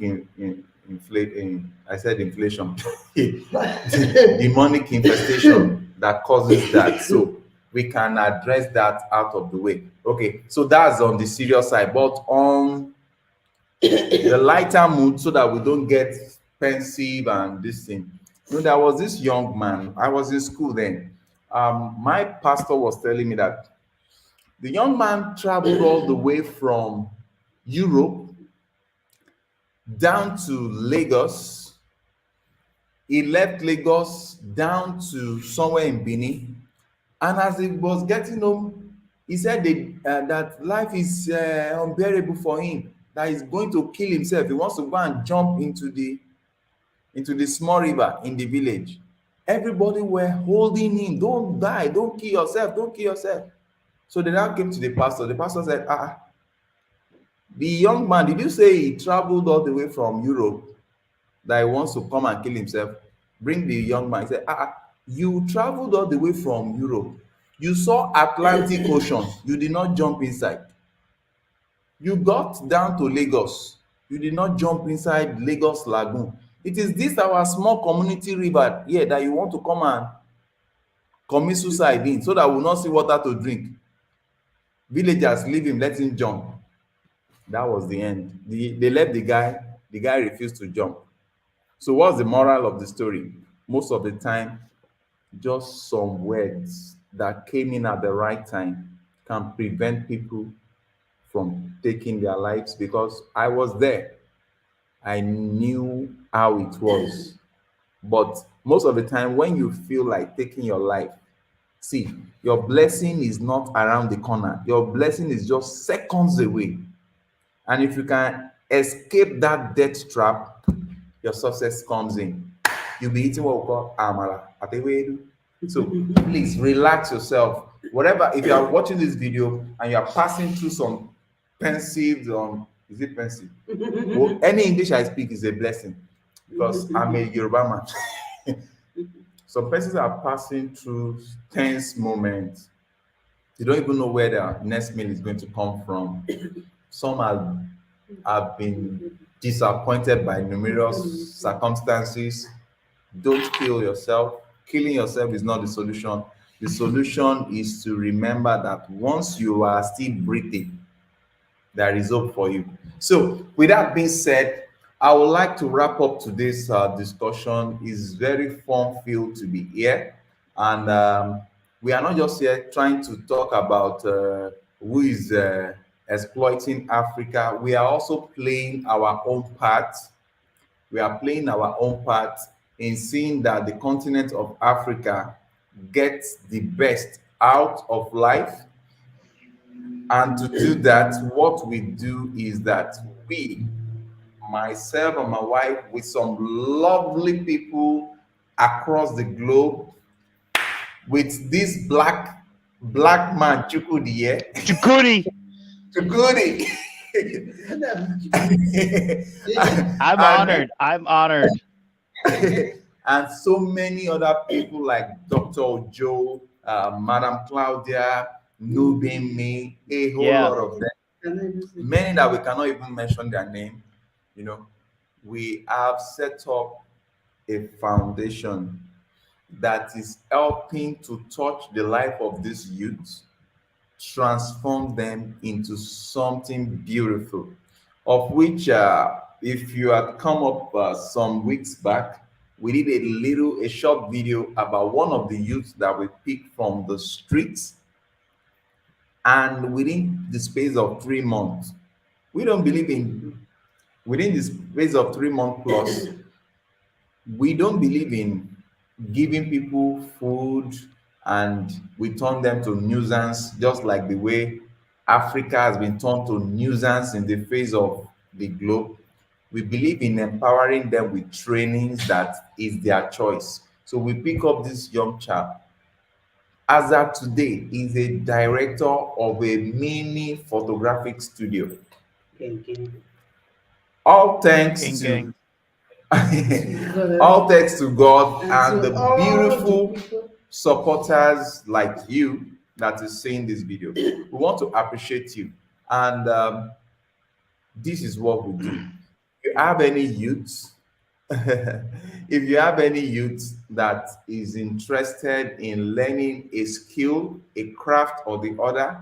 [SPEAKER 2] I said inflation. Demonic infestation that causes that. So we can address that out of the way. Okay, so that's on the serious side, but on the lighter mood, so that we don't get pensive and this thing. There was this young man. I was in school then. My pastor was telling me that the young man traveled all the way from Europe down to Lagos. He left Lagos down to somewhere in Benin. And as he was getting home, he said that life is unbearable for him, that he's going to kill himself. He wants to go and jump into the small river in the village. Everybody were holding him. Don't die. Don't kill yourself. Don't kill yourself. So they now came to the pastor. The pastor said, the young man, did you say he traveled all the way from Europe that he wants to come and kill himself? Bring the young man. He said, you traveled all the way from Europe. You saw Atlantic Ocean. You did not jump inside. You got down to Lagos. You did not jump inside Lagos Lagoon. It is this our small community river here that you want to come and commit suicide in, so that we will not see water to drink. Villagers, leave him, let him jump. That was the end. They left the guy. The guy refused to jump. So what's the moral of the story? Most of the time, just some words that came in at the right time can prevent people from taking their lives, because I was there. I knew how it was. But most of the time, when you feel like taking your life, see, your blessing is not around the corner. Your blessing is just seconds away. And if you can escape that death trap, your success comes in. You'll be eating what we call amala. So please relax yourself. Whatever, if you are watching this video and you are passing through some pensive, is it pensive? Well, any English I speak is a blessing, because I'm a Yoruba man. Some persons are passing through tense moments. They don't even know where their next meal is going to come from. Some have been disappointed by numerous circumstances. Don't kill yourself. killing yourself is not the solution. The solution is to remember that once you are still breathing, there is hope for you. So, with that being said, I would like to wrap up today's discussion. It's very fun-filled to be here, and we are not just here trying to talk about who is exploiting Africa. We are also playing our own part. We are playing our own part in seeing that the continent of Africa gets the best out of life. And to do that, what we do is that we, myself and my wife, with some lovely people across the globe, with this black man Chukudi here,
[SPEAKER 3] Chukudi.
[SPEAKER 2] Chukudi.
[SPEAKER 3] I'm honored. I'm honored.
[SPEAKER 2] And so many other people like Dr. Joe, Madam Claudia, Nubin, me, a whole
[SPEAKER 3] Yeah.
[SPEAKER 2] lot of them. Many that we cannot even mention their name. You know, we have set up a foundation that is helping to touch the life of these youths, transform them into something beautiful, of which if you had come up some weeks back, we did a short video about one of the youths that we picked from the streets, and within the space of 3 months, we don't believe in within the space of 3 months plus, we don't believe in giving people food and we turn them to nuisance, just like the way Africa has been turned to nuisance in the face of the globe. We believe in empowering them with trainings that is their choice. So we pick up this young chap. As of today, he's a director of a mini photographic studio. All thanks to all thanks to God and the beautiful supporters like you that is seeing this video. We want to appreciate you, and this is what we do. If you have any youths, if you have any youth that is interested in learning a skill, a craft or the other,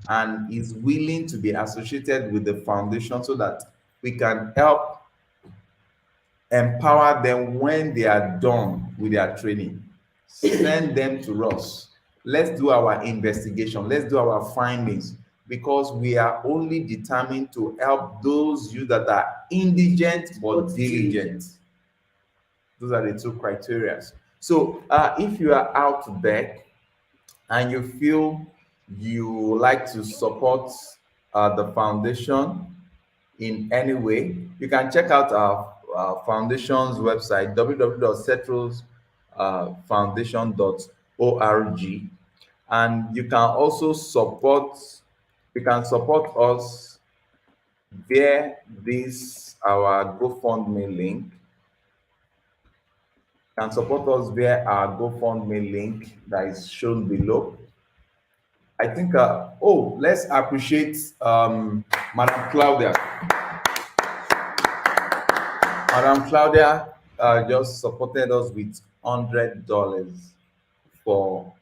[SPEAKER 2] and is willing to be associated with the foundation so that we can help empower them when they are done with their training, send them to us. Let's do our investigation, let's do our findings, because we are only determined to help those you that are indigent but diligent. Those are the two criteria. So if you are out there and you feel you like to support the foundation in any way, you can check out our foundation's website, www.cetrosfoundation.org, and you can also support us via this our GoFundMe link. You can support us via our GoFundMe link that is shown below. I think let's appreciate Madam Claudia. Madam Claudia just supported us with $100 for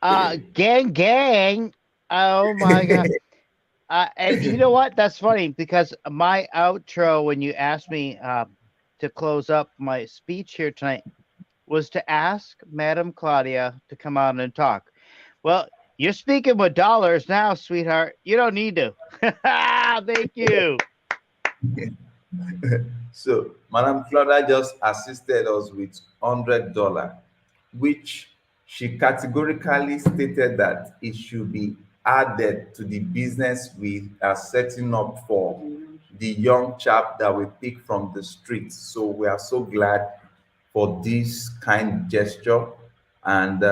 [SPEAKER 3] Gang. Oh my God. And you know what? That's funny because my outro, when you asked me to close up my speech here tonight, was to ask Madam Claudia to come out and talk. Well, you're speaking with dollars now, sweetheart. You don't need to. Thank you.
[SPEAKER 2] So, Madam Claudia just assisted us with $100, which she categorically stated that it should be added to the business we are setting up for the young chap that we pick from the streets. So we are so glad for this kind gesture. And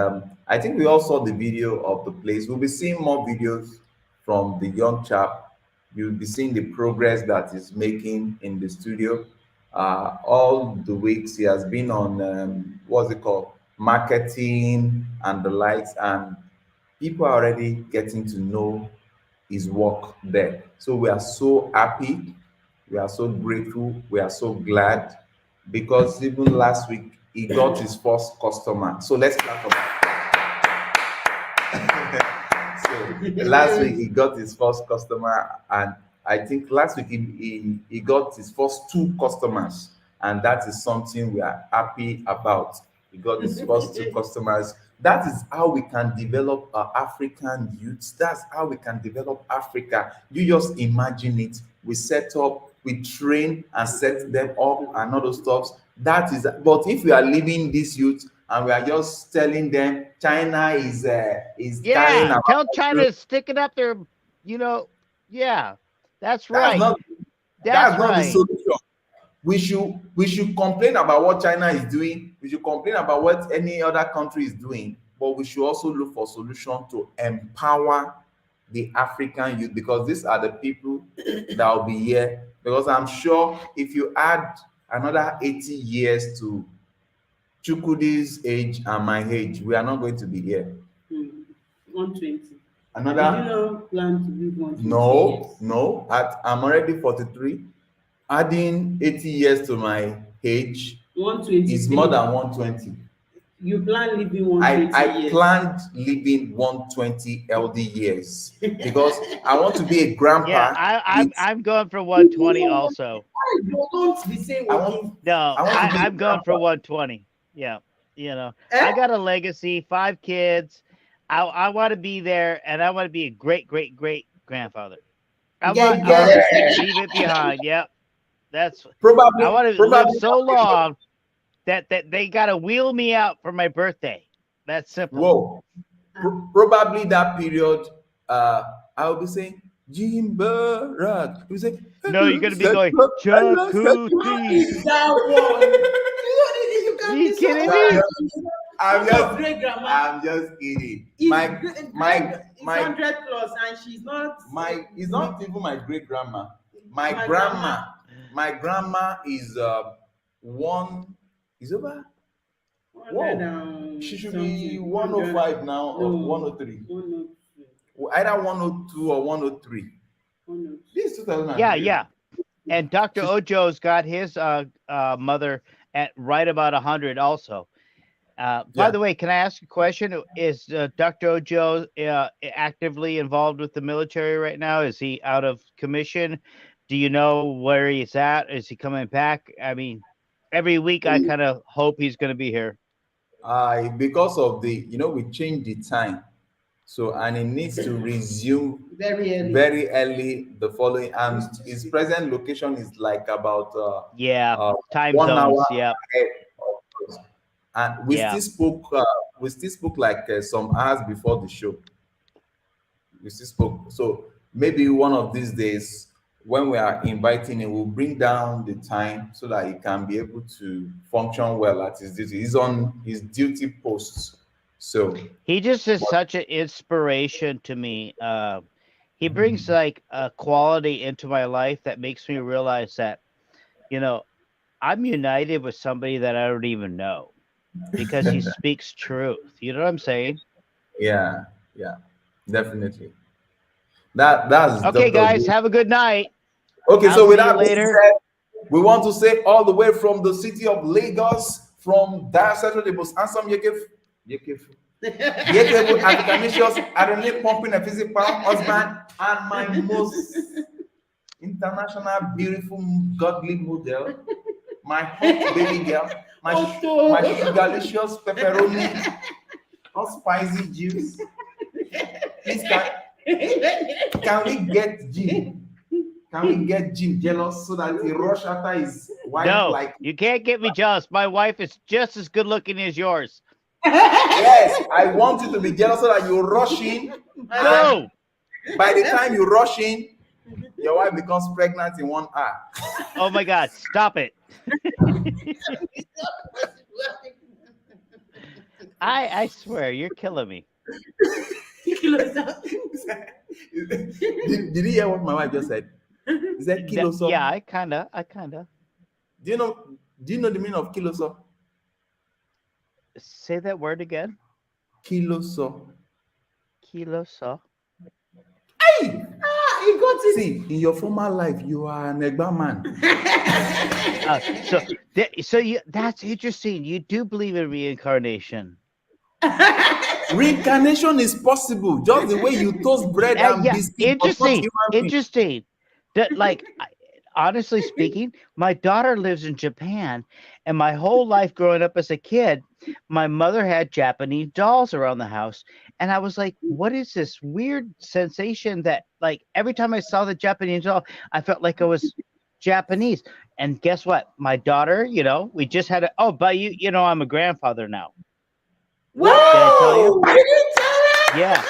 [SPEAKER 2] I think we all saw the video of the place. We'll be seeing more videos from the young chap. You'll be seeing the progress that he's making in the studio. All the weeks he has been on, what's it called? Marketing and the likes. And people are already getting to know his work there. So we are so happy. We are so grateful. We are so glad, because even last week he got his first customer. So let's clap for that. So last week he got his first customer, and I think last week he got his first two customers, and that is something we are happy about. He got his first two customers. That is how we can develop African youths. That's how we can develop Africa. You just imagine it. We set up, we train and set them up and all those stuff. That is, but if we are leaving these youth and we are just telling them China is carrying
[SPEAKER 3] Yeah,
[SPEAKER 2] our,
[SPEAKER 3] tell China to stick it up there. You know, yeah, that's
[SPEAKER 2] that's
[SPEAKER 3] right.
[SPEAKER 2] not
[SPEAKER 3] That's
[SPEAKER 2] not the
[SPEAKER 3] right.
[SPEAKER 2] solution. We should complain about what China is doing. We should complain about what any other country is doing, but we should also look for solution to empower the African youth, because these are the people that will be here. Because I'm sure if you add another 80 years to Chukwudi's age and my age, we are not going to be here.
[SPEAKER 5] 120. Did you
[SPEAKER 2] Another
[SPEAKER 5] not plan to live 120
[SPEAKER 2] no,
[SPEAKER 5] years?
[SPEAKER 2] I'm already 43. Adding 80 years to my age
[SPEAKER 5] 120
[SPEAKER 2] is more than 120.
[SPEAKER 5] You plan living 120
[SPEAKER 2] I
[SPEAKER 5] years.
[SPEAKER 2] planned living 120 LD years because I want to be a grandpa.
[SPEAKER 3] Yeah,
[SPEAKER 2] with-
[SPEAKER 3] I'm going for 120 also.
[SPEAKER 5] Don't be saying
[SPEAKER 2] I
[SPEAKER 5] what
[SPEAKER 2] want,
[SPEAKER 3] No,
[SPEAKER 2] I want to be
[SPEAKER 3] I'm going for
[SPEAKER 2] grandpa.
[SPEAKER 3] 120. Yeah, you know,
[SPEAKER 5] Eh?
[SPEAKER 3] I got a legacy, 5 kids. I want to be there, and I want to be a great grandfather. I
[SPEAKER 5] Yeah,
[SPEAKER 3] want
[SPEAKER 5] yeah.
[SPEAKER 3] to leave it behind. Yep, that's.
[SPEAKER 2] Probably,
[SPEAKER 3] I want to live so long that they gotta wheel me out for my birthday. That's simple.
[SPEAKER 2] Whoa, probably that period. I will be saying Jim Barak. You say
[SPEAKER 3] No, you're gonna be going Jacuzzi.
[SPEAKER 5] that one. You can
[SPEAKER 3] You
[SPEAKER 5] be so
[SPEAKER 3] kidding
[SPEAKER 5] proud
[SPEAKER 3] me?
[SPEAKER 5] of yourself.
[SPEAKER 2] I'm
[SPEAKER 5] Your
[SPEAKER 2] just,
[SPEAKER 5] great grandma
[SPEAKER 2] I'm just kidding.
[SPEAKER 5] is
[SPEAKER 2] My
[SPEAKER 5] great-
[SPEAKER 2] my
[SPEAKER 5] is
[SPEAKER 2] my
[SPEAKER 5] 100 plus, and she's not.
[SPEAKER 2] it's not even my great grandma. My
[SPEAKER 5] My
[SPEAKER 2] grandma is one is over.
[SPEAKER 5] 100 and
[SPEAKER 2] She should
[SPEAKER 5] something,
[SPEAKER 2] be 105 now or
[SPEAKER 5] No.
[SPEAKER 2] 103.
[SPEAKER 5] 102,
[SPEAKER 2] Either 102 or 103.
[SPEAKER 5] 102.
[SPEAKER 2] This is 2003.
[SPEAKER 3] Yeah. And Dr. Ojo's got his mother at right about 100 also. By
[SPEAKER 2] Yeah.
[SPEAKER 3] the way, can I ask a question? Is Dr. Ojo actively involved with the military right now? Is he out of commission? Do you know where he's at? Is he coming back? I mean, every week I kind of hope he's going to be here.
[SPEAKER 2] Because of the, we changed the time. So, and it needs to resume
[SPEAKER 5] Very early.
[SPEAKER 2] very early the following, and his present location is like about
[SPEAKER 3] Yeah, time
[SPEAKER 2] 1
[SPEAKER 3] zones.
[SPEAKER 2] hour
[SPEAKER 3] Yeah.
[SPEAKER 2] ahead of us. And we
[SPEAKER 3] Yeah.
[SPEAKER 2] still spoke like some hours before the show. We still spoke. So maybe one of these days when we are inviting him, we'll bring down the time so that he can be able to function well at his duty. He's on his duty posts. So
[SPEAKER 3] He just is such an inspiration to me. He brings like a quality into my life that makes me realize that, I'm united with somebody that I don't even know because he speaks truth. You know what I'm saying?
[SPEAKER 2] yeah, definitely. That's
[SPEAKER 3] Okay,
[SPEAKER 2] Dr.
[SPEAKER 3] guys, have a good night.
[SPEAKER 2] Okay,
[SPEAKER 3] I'll
[SPEAKER 2] so
[SPEAKER 3] see
[SPEAKER 2] with
[SPEAKER 3] you
[SPEAKER 2] that being
[SPEAKER 3] later.
[SPEAKER 2] said, we want to say all the way from the city of Lagos, from Diocese the most handsome Yekefu Africanicious, Adonai pumping a physical husband, and my most international, beautiful, godly model, my hot baby girl, my sugarlicious pepperoni, all spicy juice. Please, can we get Jim? Can we get Jim jealous so that he rush after his wife?
[SPEAKER 3] No,
[SPEAKER 2] Like,
[SPEAKER 3] you can't get me jealous. My wife is just as good looking as yours.
[SPEAKER 2] yes, I want you to be jealous so that you rush in.
[SPEAKER 3] No.
[SPEAKER 2] By the time you rush in, your wife becomes pregnant in 1 hour.
[SPEAKER 3] Oh my God, stop it. I swear, you're killing me.
[SPEAKER 2] Did you hear what my wife just said? Is that kiloso?
[SPEAKER 3] Yeah, I kinda.
[SPEAKER 2] Do you know the meaning of kiloso?
[SPEAKER 3] Say that word again.
[SPEAKER 2] Kiloso.
[SPEAKER 3] Kiloso.
[SPEAKER 5] He got is
[SPEAKER 2] See, in your former life, you are an Egba man.
[SPEAKER 3] That's interesting. You do believe in reincarnation.
[SPEAKER 2] Reincarnation is possible, just the way you toast bread and
[SPEAKER 3] Yeah,
[SPEAKER 2] biscuit, but not
[SPEAKER 3] interesting.
[SPEAKER 2] human being.
[SPEAKER 3] Interesting. That, like, honestly speaking, my daughter lives in Japan, and my whole life growing up as a kid, my mother had Japanese dolls around the house, and I was like, "What is this weird sensation that, like, every time I saw the Japanese doll, I felt like I was Japanese?" And guess what? My daughter, we just had but I'm a grandfather now.
[SPEAKER 5] Whoa!
[SPEAKER 3] Did I tell you?
[SPEAKER 5] You didn't tell her?
[SPEAKER 3] Yeah.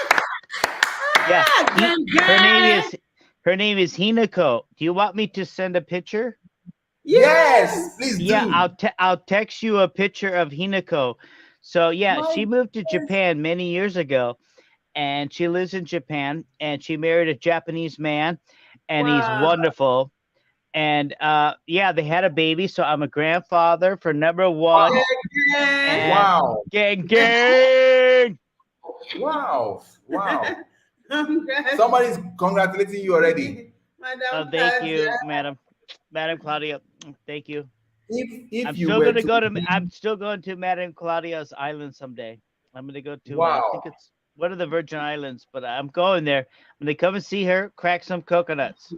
[SPEAKER 3] Yeah,
[SPEAKER 5] Gangan.
[SPEAKER 3] her name is Hinako. Do you want me to send a picture?
[SPEAKER 2] Yes, please do.
[SPEAKER 3] Yeah, I'll text you a picture of Hinako. So yeah,
[SPEAKER 5] My
[SPEAKER 3] she moved to Japan many years ago, and she lives in Japan, and she married a Japanese man, and he's
[SPEAKER 5] Wow.
[SPEAKER 3] wonderful. And yeah, they had a baby, so I'm a grandfather for number one. And
[SPEAKER 2] Wow.
[SPEAKER 3] gang.
[SPEAKER 2] Wow. Wow.
[SPEAKER 5] Congrats.
[SPEAKER 2] Somebody's congratulating you already.
[SPEAKER 5] Madam
[SPEAKER 3] Thank you,
[SPEAKER 5] Claudia.
[SPEAKER 3] Madam Claudia. Thank you.
[SPEAKER 2] If
[SPEAKER 3] I'm
[SPEAKER 2] you
[SPEAKER 3] still
[SPEAKER 2] were
[SPEAKER 3] gonna
[SPEAKER 2] to
[SPEAKER 3] go to.
[SPEAKER 2] be-
[SPEAKER 3] I'm still going to Madame Claudia's island someday. I'm gonna go to. I
[SPEAKER 2] Wow.
[SPEAKER 3] think it's one of the Virgin Islands, but I'm going there. I'm gonna come and see her, crack some coconuts.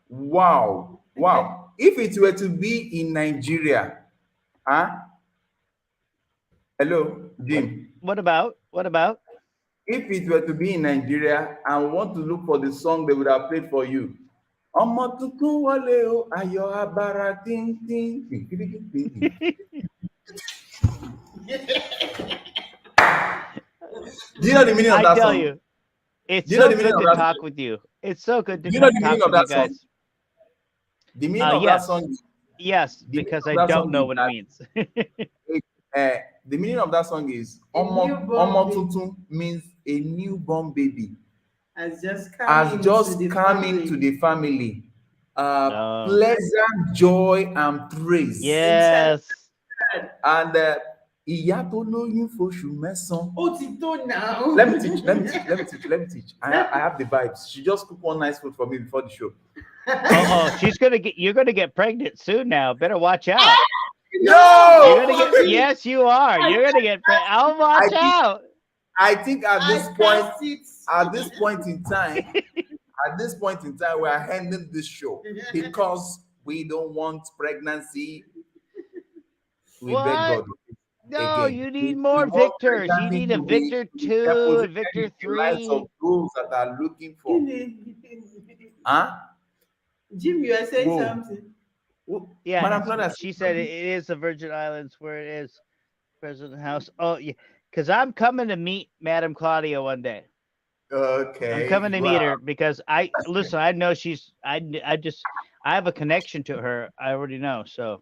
[SPEAKER 2] Wow. Wow. If it were to be in Nigeria, huh? Hello, Jim.
[SPEAKER 3] What about?
[SPEAKER 2] If it were to be in Nigeria and want to look for the song they would have played for you. Ọmọ tuntun wọlé o, ayọ̀ abara tíntín. Do you know the meaning of
[SPEAKER 3] I
[SPEAKER 2] that
[SPEAKER 3] tell
[SPEAKER 2] song?
[SPEAKER 3] you, it's
[SPEAKER 2] Do you know
[SPEAKER 3] so
[SPEAKER 2] the meaning
[SPEAKER 3] good
[SPEAKER 2] of
[SPEAKER 3] to
[SPEAKER 2] that
[SPEAKER 3] talk
[SPEAKER 2] song?
[SPEAKER 3] with you. It's so good to
[SPEAKER 2] Do you know the
[SPEAKER 3] talk
[SPEAKER 2] meaning of
[SPEAKER 3] with you
[SPEAKER 2] that song?
[SPEAKER 3] guys.
[SPEAKER 2] The meaning of that
[SPEAKER 3] Yes.
[SPEAKER 2] song,
[SPEAKER 3] Yes,
[SPEAKER 2] the meaning
[SPEAKER 3] because
[SPEAKER 2] of
[SPEAKER 3] I
[SPEAKER 2] that
[SPEAKER 3] don't
[SPEAKER 2] song
[SPEAKER 3] know
[SPEAKER 2] is
[SPEAKER 3] what
[SPEAKER 2] that-
[SPEAKER 3] it means.
[SPEAKER 2] the meaning of that song is
[SPEAKER 5] A
[SPEAKER 2] Ọmọ
[SPEAKER 5] newborn
[SPEAKER 2] tuntun means a newborn baby
[SPEAKER 5] Has just
[SPEAKER 2] has just
[SPEAKER 5] into the
[SPEAKER 2] come
[SPEAKER 5] family.
[SPEAKER 2] into the family.
[SPEAKER 3] Oh.
[SPEAKER 2] Pleasant joy and praise.
[SPEAKER 3] Yes.
[SPEAKER 2] And ìyá tó lóyún fóṣù mẹ́sàn-án.
[SPEAKER 5] Ó ti tó now.
[SPEAKER 2] Let me teach. I have the vibes. She just cooked one nice food for me before the show.
[SPEAKER 3] You're gonna get pregnant soon now. Better watch out.
[SPEAKER 2] No!
[SPEAKER 3] You're gonna get, yes, you are. You're gonna get pregnant. Oh, watch out.
[SPEAKER 2] I think at this point,
[SPEAKER 5] cast it.
[SPEAKER 2] at this point in time, we are ending this show because we don't want pregnancy. We
[SPEAKER 3] What?
[SPEAKER 2] beg God.
[SPEAKER 3] No,
[SPEAKER 2] again.
[SPEAKER 3] you
[SPEAKER 2] We
[SPEAKER 3] need more
[SPEAKER 2] want
[SPEAKER 3] Victors. You
[SPEAKER 2] pregnancy
[SPEAKER 3] need a
[SPEAKER 2] to be
[SPEAKER 3] Victor 2, a
[SPEAKER 2] deposited
[SPEAKER 3] Victor
[SPEAKER 2] in the lives
[SPEAKER 3] 3.
[SPEAKER 2] of those that are looking for. Huh?
[SPEAKER 5] Jim, you are saying
[SPEAKER 2] Whoa.
[SPEAKER 5] something.
[SPEAKER 3] Yeah,
[SPEAKER 2] Madam Claudia,
[SPEAKER 3] she said it is the Virgin Islands where it is. President House. Oh, yeah. Because I'm coming to meet Madame Claudia one day.
[SPEAKER 2] Okay.
[SPEAKER 3] I'm coming to meet her because I know I have a connection to her. I already know. So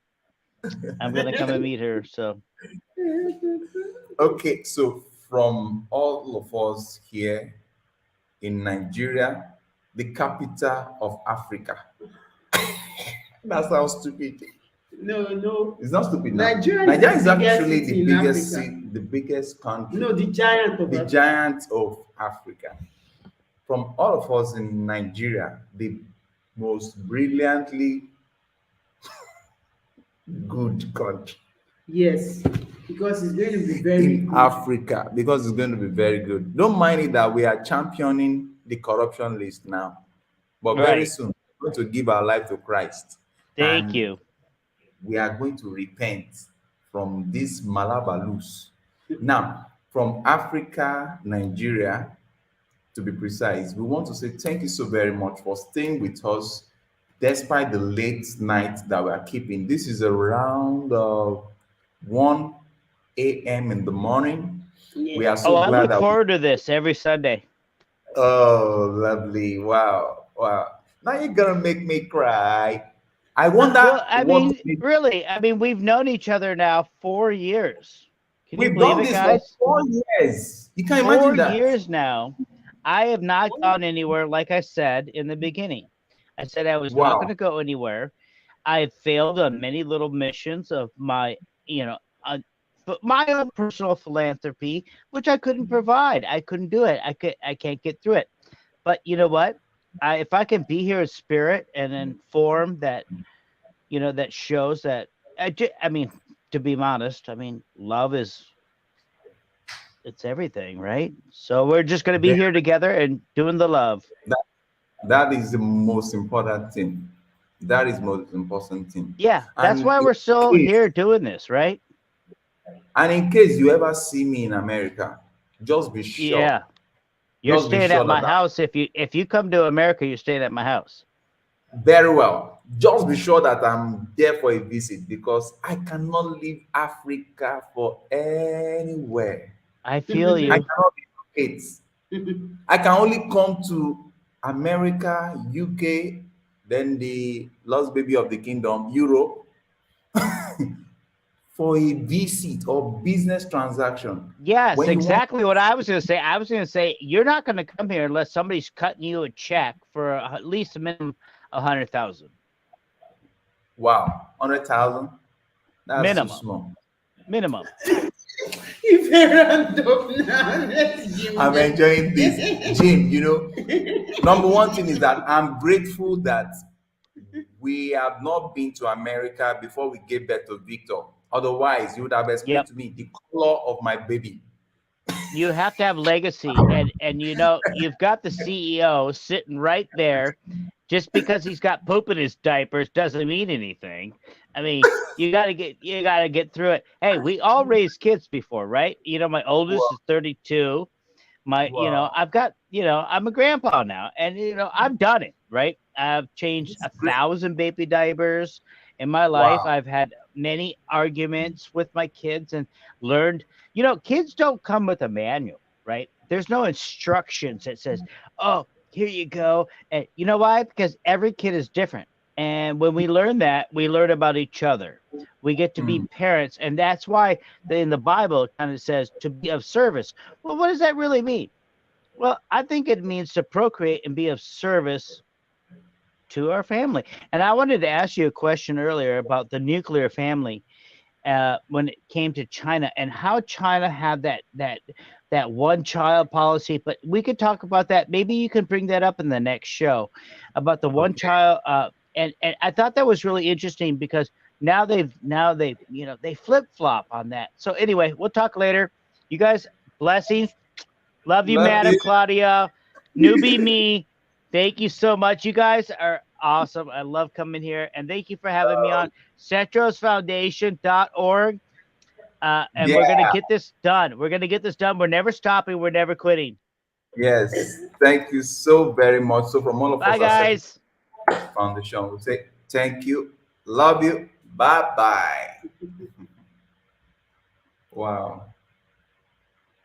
[SPEAKER 3] I'm going to come and meet her. So.
[SPEAKER 2] Okay, so from all of us here in Nigeria, the capital of Africa. That sounds stupid.
[SPEAKER 5] No.
[SPEAKER 2] It's not stupid now.
[SPEAKER 5] Nigeria
[SPEAKER 2] is
[SPEAKER 5] the biggest
[SPEAKER 2] actually
[SPEAKER 5] city
[SPEAKER 2] the
[SPEAKER 5] in
[SPEAKER 2] biggest
[SPEAKER 5] Africa.
[SPEAKER 2] the biggest country.
[SPEAKER 5] No, the giant of
[SPEAKER 2] The
[SPEAKER 5] Africa.
[SPEAKER 2] giant of Africa. From all of us in Nigeria, the most brilliantly good country.
[SPEAKER 5] Yes, because it's going to be very
[SPEAKER 2] in
[SPEAKER 5] good.
[SPEAKER 2] Africa, because it's going to be very good. Don't mind it that we are championing the corruption list now, but very
[SPEAKER 3] Right.
[SPEAKER 2] soon we're going to give our life to Christ.
[SPEAKER 3] Thank
[SPEAKER 2] And
[SPEAKER 3] you.
[SPEAKER 2] we are going to repent from this malabalus. Now, from Africa, Nigeria, to be precise, we want to say thank you so very much for staying with us despite the late night that we are keeping. This is around 1 a.m. in the morning.
[SPEAKER 5] Yeah.
[SPEAKER 2] We are so
[SPEAKER 3] I
[SPEAKER 2] glad
[SPEAKER 3] look
[SPEAKER 2] that
[SPEAKER 3] forward to this every Sunday.
[SPEAKER 2] oh, lovely. Wow. Now you're gonna make me cry. I wonder
[SPEAKER 3] Well, I
[SPEAKER 2] what
[SPEAKER 3] mean, really, we've known each other now 4 years. Can you
[SPEAKER 2] we've
[SPEAKER 3] believe
[SPEAKER 2] done
[SPEAKER 3] it,
[SPEAKER 2] this
[SPEAKER 3] guys?
[SPEAKER 2] for 4 years. You can
[SPEAKER 3] 4
[SPEAKER 2] imagine that.
[SPEAKER 3] years now. I have not gone anywhere, like I said in the beginning. I said I was
[SPEAKER 2] Wow.
[SPEAKER 3] not going to go anywhere. I have failed on many little missions of my, but my own personal philanthropy, which I couldn't provide. I couldn't do it. I can't get through it. But you know what? if I can be here in spirit and in form that, that shows that, I mean, to be honest, I mean, love it's everything, right? So we're just going to be
[SPEAKER 2] Then
[SPEAKER 3] here together and doing the love.
[SPEAKER 2] that, that is the most important thing. That is most important thing.
[SPEAKER 3] Yeah, that's
[SPEAKER 2] And
[SPEAKER 3] why we're still
[SPEAKER 2] case,
[SPEAKER 3] here doing this, right?
[SPEAKER 2] and in case you ever see me in America, just be sure.
[SPEAKER 3] Yeah. You're
[SPEAKER 2] Just be
[SPEAKER 3] staying
[SPEAKER 2] sure
[SPEAKER 3] at my
[SPEAKER 2] that
[SPEAKER 3] house. If you come to America, you're staying at my house.
[SPEAKER 2] very well. Just be sure that I'm there for a visit because I cannot leave Africa for anywhere.
[SPEAKER 3] I feel
[SPEAKER 2] I
[SPEAKER 3] you.
[SPEAKER 2] cannot relocate. I can only come to America, UK, then the lost baby of the kingdom, Europe, for a visit or business transaction.
[SPEAKER 3] Yes,
[SPEAKER 2] When you want,
[SPEAKER 3] exactly what I was going to say. I was going to say you're not going to come here unless somebody's cutting you a check for at least a minimum of 100,000
[SPEAKER 2] wow, 100,000, that's too
[SPEAKER 3] minimum.
[SPEAKER 2] small.
[SPEAKER 3] Minimum.
[SPEAKER 5] You round up now. Let's Jim.
[SPEAKER 2] I'm enjoying this. Jim, number one thing is that I'm grateful that we have not been to America before we gave birth to Victor. Otherwise, you would have explained
[SPEAKER 3] Yep.
[SPEAKER 2] to me the color of my baby.
[SPEAKER 3] You have to have legacy, and you've got the CEO sitting right there. Just because he's got poop in his diapers doesn't mean anything. I mean, you gotta get through it. Hey, we all raised kids before, right? My oldest is 32.
[SPEAKER 2] Wow.
[SPEAKER 3] I've got, I'm a grandpa now, and I've done it, right? I've changed
[SPEAKER 2] It's
[SPEAKER 3] a
[SPEAKER 2] great.
[SPEAKER 3] 1,000 baby diapers in my life.
[SPEAKER 2] Wow.
[SPEAKER 3] I've had many arguments with my kids and learned, kids don't come with a manual, right? There's no instructions that says, oh, here you go. And you know why? Because every kid is different. And when we learn that, we learn about each other. We get to be
[SPEAKER 2] Mm.
[SPEAKER 3] parents. And that's why in the Bible it kind of says to be of service. Well, what does that really mean? Well, I think it means to procreate and be of service to our family. And I wanted to ask you a question earlier about the nuclear family when it came to China and how China had that one child policy. But we could talk about that. Maybe you can bring that up in the next show about the one
[SPEAKER 2] Okay.
[SPEAKER 3] child. And I thought that was really interesting because now they've they flip flop on that. So anyway, we'll talk later. You guys, blessings. Love you,
[SPEAKER 2] Love
[SPEAKER 3] Madam
[SPEAKER 2] you.
[SPEAKER 3] Claudia. Newbie me. Thank you so much. You guys are awesome. I love coming here. And thank you for having me on centrosfoundation.org. And we're going to
[SPEAKER 2] Yeah.
[SPEAKER 3] get this done. We're going to get this done. We're never stopping. We're never quitting.
[SPEAKER 2] Yes. Thank you so very much. So from all of
[SPEAKER 3] Bye,
[SPEAKER 2] us at
[SPEAKER 3] guys.
[SPEAKER 2] Central Foundation, we say thank you, love you, bye bye. Wow.